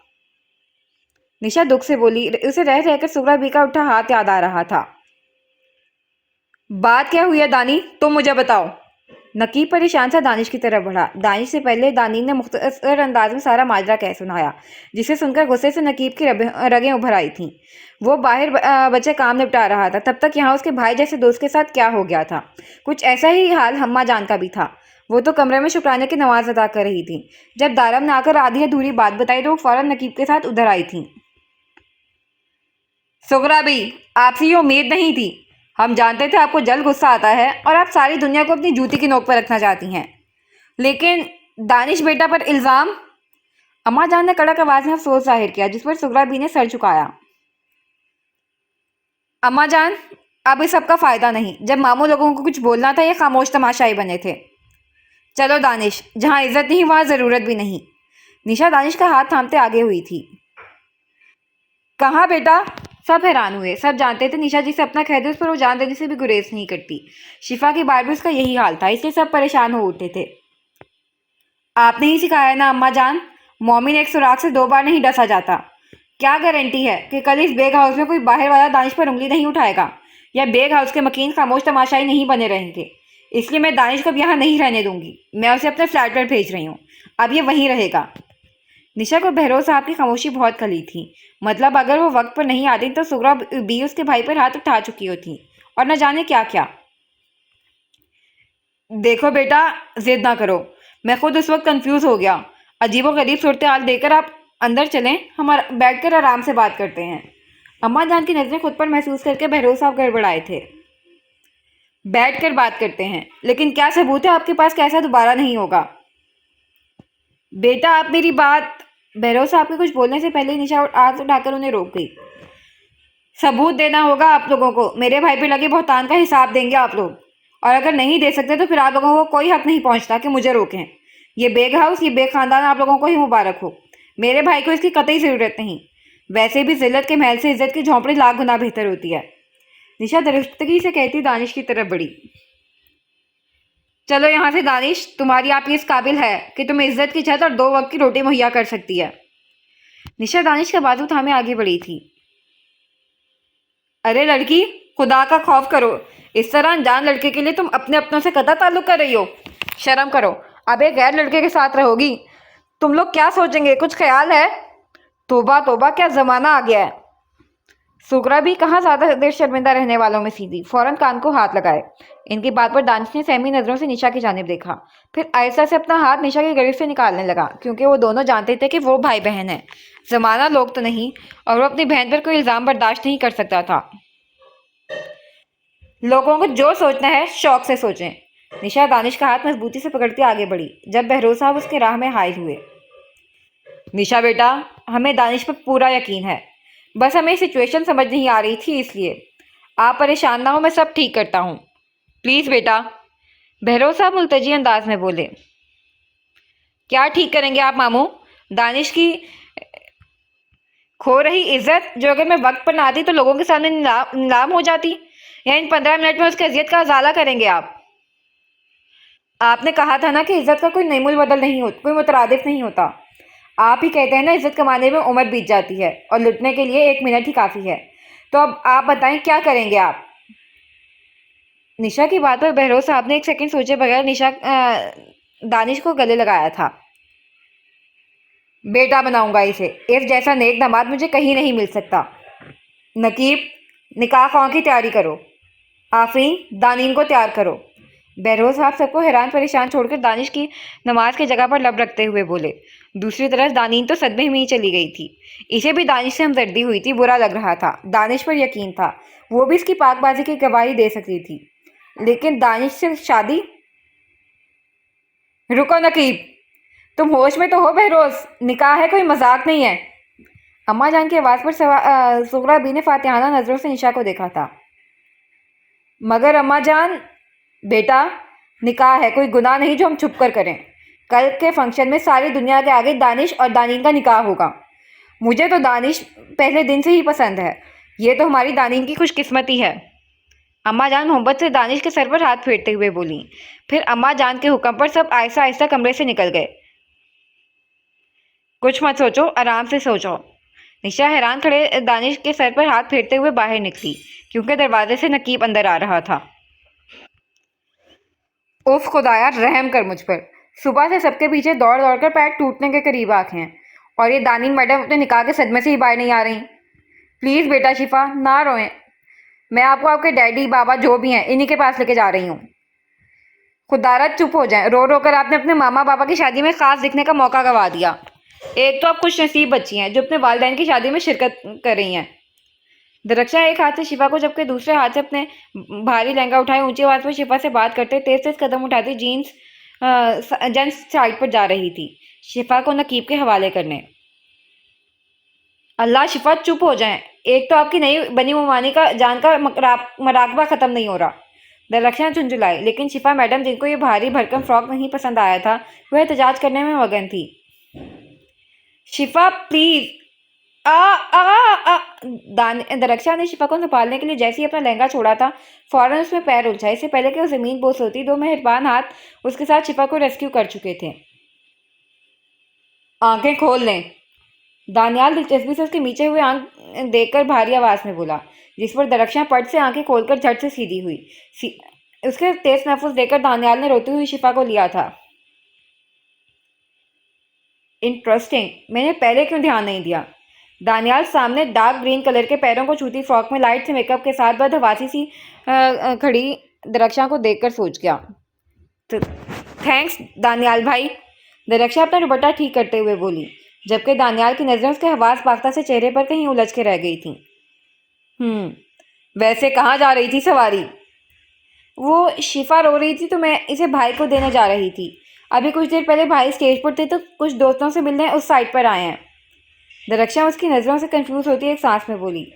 निशा दुख से बोली। उसे रह रहकर सुगरा बी का उठा हाथ याद आ रहा था। बात क्या हुई है दानी, तुम मुझे बताओ। नकीब परेशान सा दानिश की तरफ बढ़ा। दानिश से पहले दानी ने मुख्तसर अंदाज में सारा माजरा कह सुनाया, जिसे सुनकर गुस्से से नकीब की रगें उभर आई थीं। वो बाहर बच्चे काम निपटा रहा था, तब तक यहाँ उसके भाई जैसे दोस्त के साथ क्या हो गया था। कुछ ऐसा ही हाल अम्मा जान का भी था। वो तो कमरे में शुक्राने की नमाज अदा कर रही थी जब दारम ने आकर आधी अधूरी बात बताई तो वो फौरन नकीब के साथ उधर आई थी। सुगरा भी, आपसे ये उम्मीद नहीं थी। हम जानते थे आपको जल्द गुस्सा आता है और आप सारी दुनिया को अपनी जूती की नोक पर रखना चाहती हैं, लेकिन दानिश बेटा पर इल्ज़ाम। अम्मा जान ने कड़क आवाज में अफसोस जाहिर किया, जिस पर सुगरा बी ने सर झुकाया। अम्मा जान, अब इस सब का फ़ायदा नहीं। जब मामू लोगों को कुछ बोलना था ये खामोश तमाशाई बने थे। चलो दानिश, जहाँ इज्जत नहीं वहाँ ज़रूरत भी नहीं। निशा दानिश का हाथ थामते आगे हुई थी। कहाँ बेटा? सब हैरान हुए। सब जानते थे निशा जिसे अपना कह दे उस पर वो जान देने से भी गुरेज नहीं करती। शिफा की बार भी उसका यही हाल था, इसलिए सब परेशान हो उठे थे। आपने ही सिखाया ना अम्मा जान, मोमिन एक सुराख से 2 बार नहीं डसा जाता। क्या गारंटी है कि कल इस बेग हाउस में कोई बाहर वाला दानिश पर उंगली नहीं उठाएगा, या बेग हाउस के मकीन खामोश तमाशाई नहीं बने रहेंगे। इसलिए मैं दानिश को अब यहाँ नहीं रहने दूंगी। मैं उसे अपने फ्लैट पर भेज रही हूँ, अब ये वहीं रहेगा। निशा को बहरोज साहब की खामोशी बहुत खली थी। मतलब अगर वो वक्त पर नहीं आती तो सुगरा भी उसके भाई पर हाथ उठा चुकी होती और न जाने क्या क्या। देखो बेटा, जिद ना करो। मैं खुद उस वक्त कंफ्यूज हो गया। अजीबो गरीब सूरत हाल देखकर आप अंदर चलें, हम बैठकर आराम से बात करते हैं। अम्मा जान की नज़रें खुद पर महसूस करके बहरोज साहब गड़बड़ाए थे। बैठकर बात करते हैं, लेकिन क्या सबूत है आपके पास कि ऐसा दोबारा नहीं होगा? बेटा आप मेरी बात। बहरोज साहब के कुछ बोलने से पहले ही निशा हाथ उठाकर उन्हें रोक गई। सबूत देना होगा आप लोगों को। मेरे भाई पे लगे बहुतान का हिसाब देंगे आप लोग, और अगर नहीं दे सकते तो फिर आप लोगों को कोई हक नहीं पहुंचता कि मुझे रोकें। ये बेग हाउस, ये बेग खानदान आप लोगों को ही मुबारक हो। मेरे भाई को इसकी कतई ज़रूरत नहीं। वैसे भी जिल्लत के महल से इज्जत की झोंपड़ी लाख गुना बेहतर होती है। निशा दरिश्तगी से कहती दानिश की तरफ बढ़ी। चलो यहाँ से दानिश, तुम्हारी आप इस काबिल है कि तुम्हें इज्जत की छत और 2 वक्त की रोटी मुहैया कर सकती है। निशा दानिश का बाजू थामे आगे बढ़ी थी। अरे लड़की, खुदा का खौफ करो। इस तरह अनजान लड़के के लिए तुम अपने अपनों से कतई ताल्लुक कर रही हो। शर्म करो। अब एक गैर लड़के के साथ रहोगी। तुम लोग क्या सोचेंगे, कुछ ख्याल है? तोबा तोबा, क्या जमाना आ गया है। सुगरा भी कहाँ ज्यादा देर शर्मिंदा रहने वालों में सीधी फौरन कान को हाथ लगाए। इनकी बात पर दानिश ने सहमी नजरों से निशा की जानिब देखा, फिर आहिस्ता से अपना हाथ निशा की गरीब से निकालने लगा, क्योंकि वो दोनों जानते थे कि वो भाई बहन है, जमाना लोग तो नहीं, और वो अपनी बहन पर कोई इल्जाम बर्दाश्त नहीं कर सकता था। लोगों को जो सोचना है शौक से सोचें। निशा दानिश का हाथ मजबूती से पकड़ती आगे बढ़ी, जब बहरोज साहब उसके राह में हाजिर हुए। निशा बेटा, हमें दानिश पर पूरा यकीन है, बस हमें सिचुएशन समझ नहीं आ रही थी, इसलिए आप परेशान ना हो, मैं सब ठीक करता हूँ। प्लीज़ बेटा। बहरोज साहब मुल्तजी अंदाज में बोले। क्या ठीक करेंगे आप मामू? दानिश की खो रही इज्जत, जो अगर मैं वक्त पर ना आती तो लोगों के सामने नीलाम हो जाती, या इन 15 मिनट में उसकी अजियत का अजाला करेंगे आप? आपने कहा था ना कि इज्जत का कोई नेमुल बदल नहीं होता, कोई मुतरादिफ नहीं होता। आप ही कहते हैं ना, इज्जत कमाने में उम्र बीत जाती है और लुटने के लिए 1 मिनट ही काफ़ी है। तो अब आप बताएं, क्या करेंगे आप? निशा की बात पर बहरोज साहब ने एक सेकंड सोचे बगैर दानिश को गले लगाया था। बेटा बनाऊंगा इसे, इस जैसा नेक दामाद मुझे कहीं नहीं मिल सकता। नकीब, निकाह ख्वाह की तैयारी करो। आफरीन, दानीन को तैयार करो। बहरोज साहब सबको हैरान परेशान छोड़कर दानिश की नमाज की जगह पर लब रखते हुए बोले। दूसरी तरफ दानीन तो सदमे में ही चली गई थी। इसे भी दानिश से हमदर्दी हुई थी, बुरा लग रहा था। दानिश पर यकीन था वो भी इसकी पाकबाजी की गवाही दे सकती थी, लेकिन दानिश से शादी? रुको नकीब, तुम होश में तो हो? बहरोज, निकाह है, कोई मजाक नहीं है। अम्मा जान की आवाज़ पर सुगरा बी ने फातिहाना नजरों से निशा को देखा था। मगर अम्मा जान। बेटा, निकाह है, कोई गुनाह नहीं जो हम छुप कर करें। कल के फंक्शन में सारी दुनिया के आगे दानिश और दानीन का निकाह होगा। मुझे तो दानिश पहले दिन से ही पसंद है। ये तो हमारी दानीन की खुशकिस्मती है। अम्मा जान मोहब्बत से दानिश के सर पर हाथ फेरते हुए बोली। फिर अम्मा जान के हुक्म पर सब आहिस्ता आहिस्ता कमरे से निकल गए। कुछ मत सोचो, आराम से सोचो। निशा हैरान खड़े दानिश के सर पर हाथ फेरते हुए बाहर निकली, क्योंकि दरवाजे से नकीब अंदर आ रहा था। उफ खुदाया, रहम कर मुझ पर। सुबह से सबके पीछे दौड़ दौड़ कर पैर टूटने के करीब आके हैं, और ये दानी मैडम अपने निकाह के सदमे से ही बाहर नहीं आ रही। प्लीज़ बेटा शिफा, ना रोएं। मैं आपको आपके डैडी बाबा जो भी हैं इन्हीं के पास लेके जा रही हूँ। खुदारा चुप हो जाएं। रो रो कर आपने अपने मामा पापा की शादी में खास दिखने का मौका गंवा दिया। एक तो आप खुश नसीब बच्ची हैं जो अपने वालिदैन की शादी में शिरकत कर रही हैं। दरक्षा एक हाथ से शिफा को जबकि दूसरे हाथ से अपने भारी लहंगा उठाए ऊंची आवाज़ में शिफा से बात करते तेज तेज कदम उठाती जेंट्स साइड पर जा रही थी, शिफा को नकीब के हवाले करने। अल्लाह शिफा चुप हो जाएं। एक तो आपकी नई बनी मुमानी का जान का मराकबा ख़त्म नहीं हो रहा। दरक्षा झुंझुलाई, लेकिन शिफा मैडम जिनको ये भारी भरकम फ्रॉक नहीं पसंद आया था वह एहतजाज करने में मगन थी। शिफा प्लीज़। आ आ आ दरक्षा ने शिफा को संभालने के लिए जैसे ही अपना लहंगा छोड़ा था फौरन उसमें पैर उलझा। इससे पहले कि वो ज़मीन बोस होती, 2 मेहरबान हाथ उसके साथ शिफा को रेस्क्यू कर चुके थे। आंखें खोल लें। दानियाल दिलचस्पी से उसके नीचे हुए आंख देखकर भारी आवाज़ में बोला, जिस पर दरक्षा पट से आंखें खोलकर झट से सीधी हुई। उसके तेज महफूज देखकर दानियाल ने रोती हुई शिफा को लिया था। इंटरेस्टिंग, मैंने पहले क्यों ध्यान नहीं दिया? दानियाल सामने डार्क ग्रीन कलर के पैरों को छूती फ्रॉक में लाइट से मेकअप के साथ बदहवासी सी खड़ी दरक्षा को देखकर सोच गया। थैंक्स दानियाल भाई। दरक्षा अपना दुपट्टा ठीक करते हुए बोली। जबकि दानियाल की नज़रें उसके हवास पाख्ता से चेहरे पर कहीं उलझ के रह गई थीं। वैसे कहाँ जा रही थी सवारी? वो शिफा रो रही थी तो मैं इसे भाई को देने जा रही थी। अभी कुछ देर पहले भाई स्टेज पर थे तो कुछ दोस्तों से मिलने उस साइड पर आए हैं। दरक्षा उसकी नज़रों से कंफ्यूज होती एक सांस में बोली।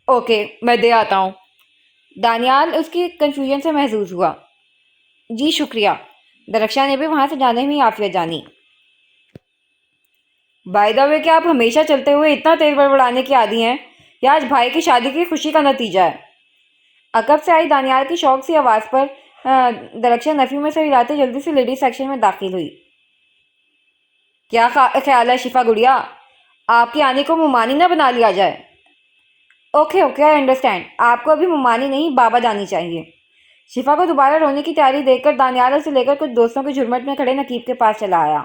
ओके, मैं दे आता हूँ। दानियाल उसकी कंफ्यूजन से महसूस हुआ। जी शुक्रिया। दरक्षा ने भी वहां से जाने में आफियत जानी। बाय द वे, क्या आप हमेशा चलते हुए इतना तेज बड़बड़ाने की आदी हैं या आज भाई की शादी की खुशी का नतीजा है? अकब से आई दानियाल की शौक सी आवाज़ पर दरक्षा नफी में से हिलाते जल्दी से लेडीज सेक्शन में दाखिल हुई। क्या ख्याल है शिफा गुड़िया, आपके आने को मुमानी ना बना लिया जाए? Okay okay, I understand. आपको अभी मुमानी नहीं बाबा जानी चाहिए। शिफा को दोबारा रोने की तैयारी देखकर दानियाल उसे लेकर कुछ दोस्तों के झुरमट में खड़े नकीब के पास चला आया।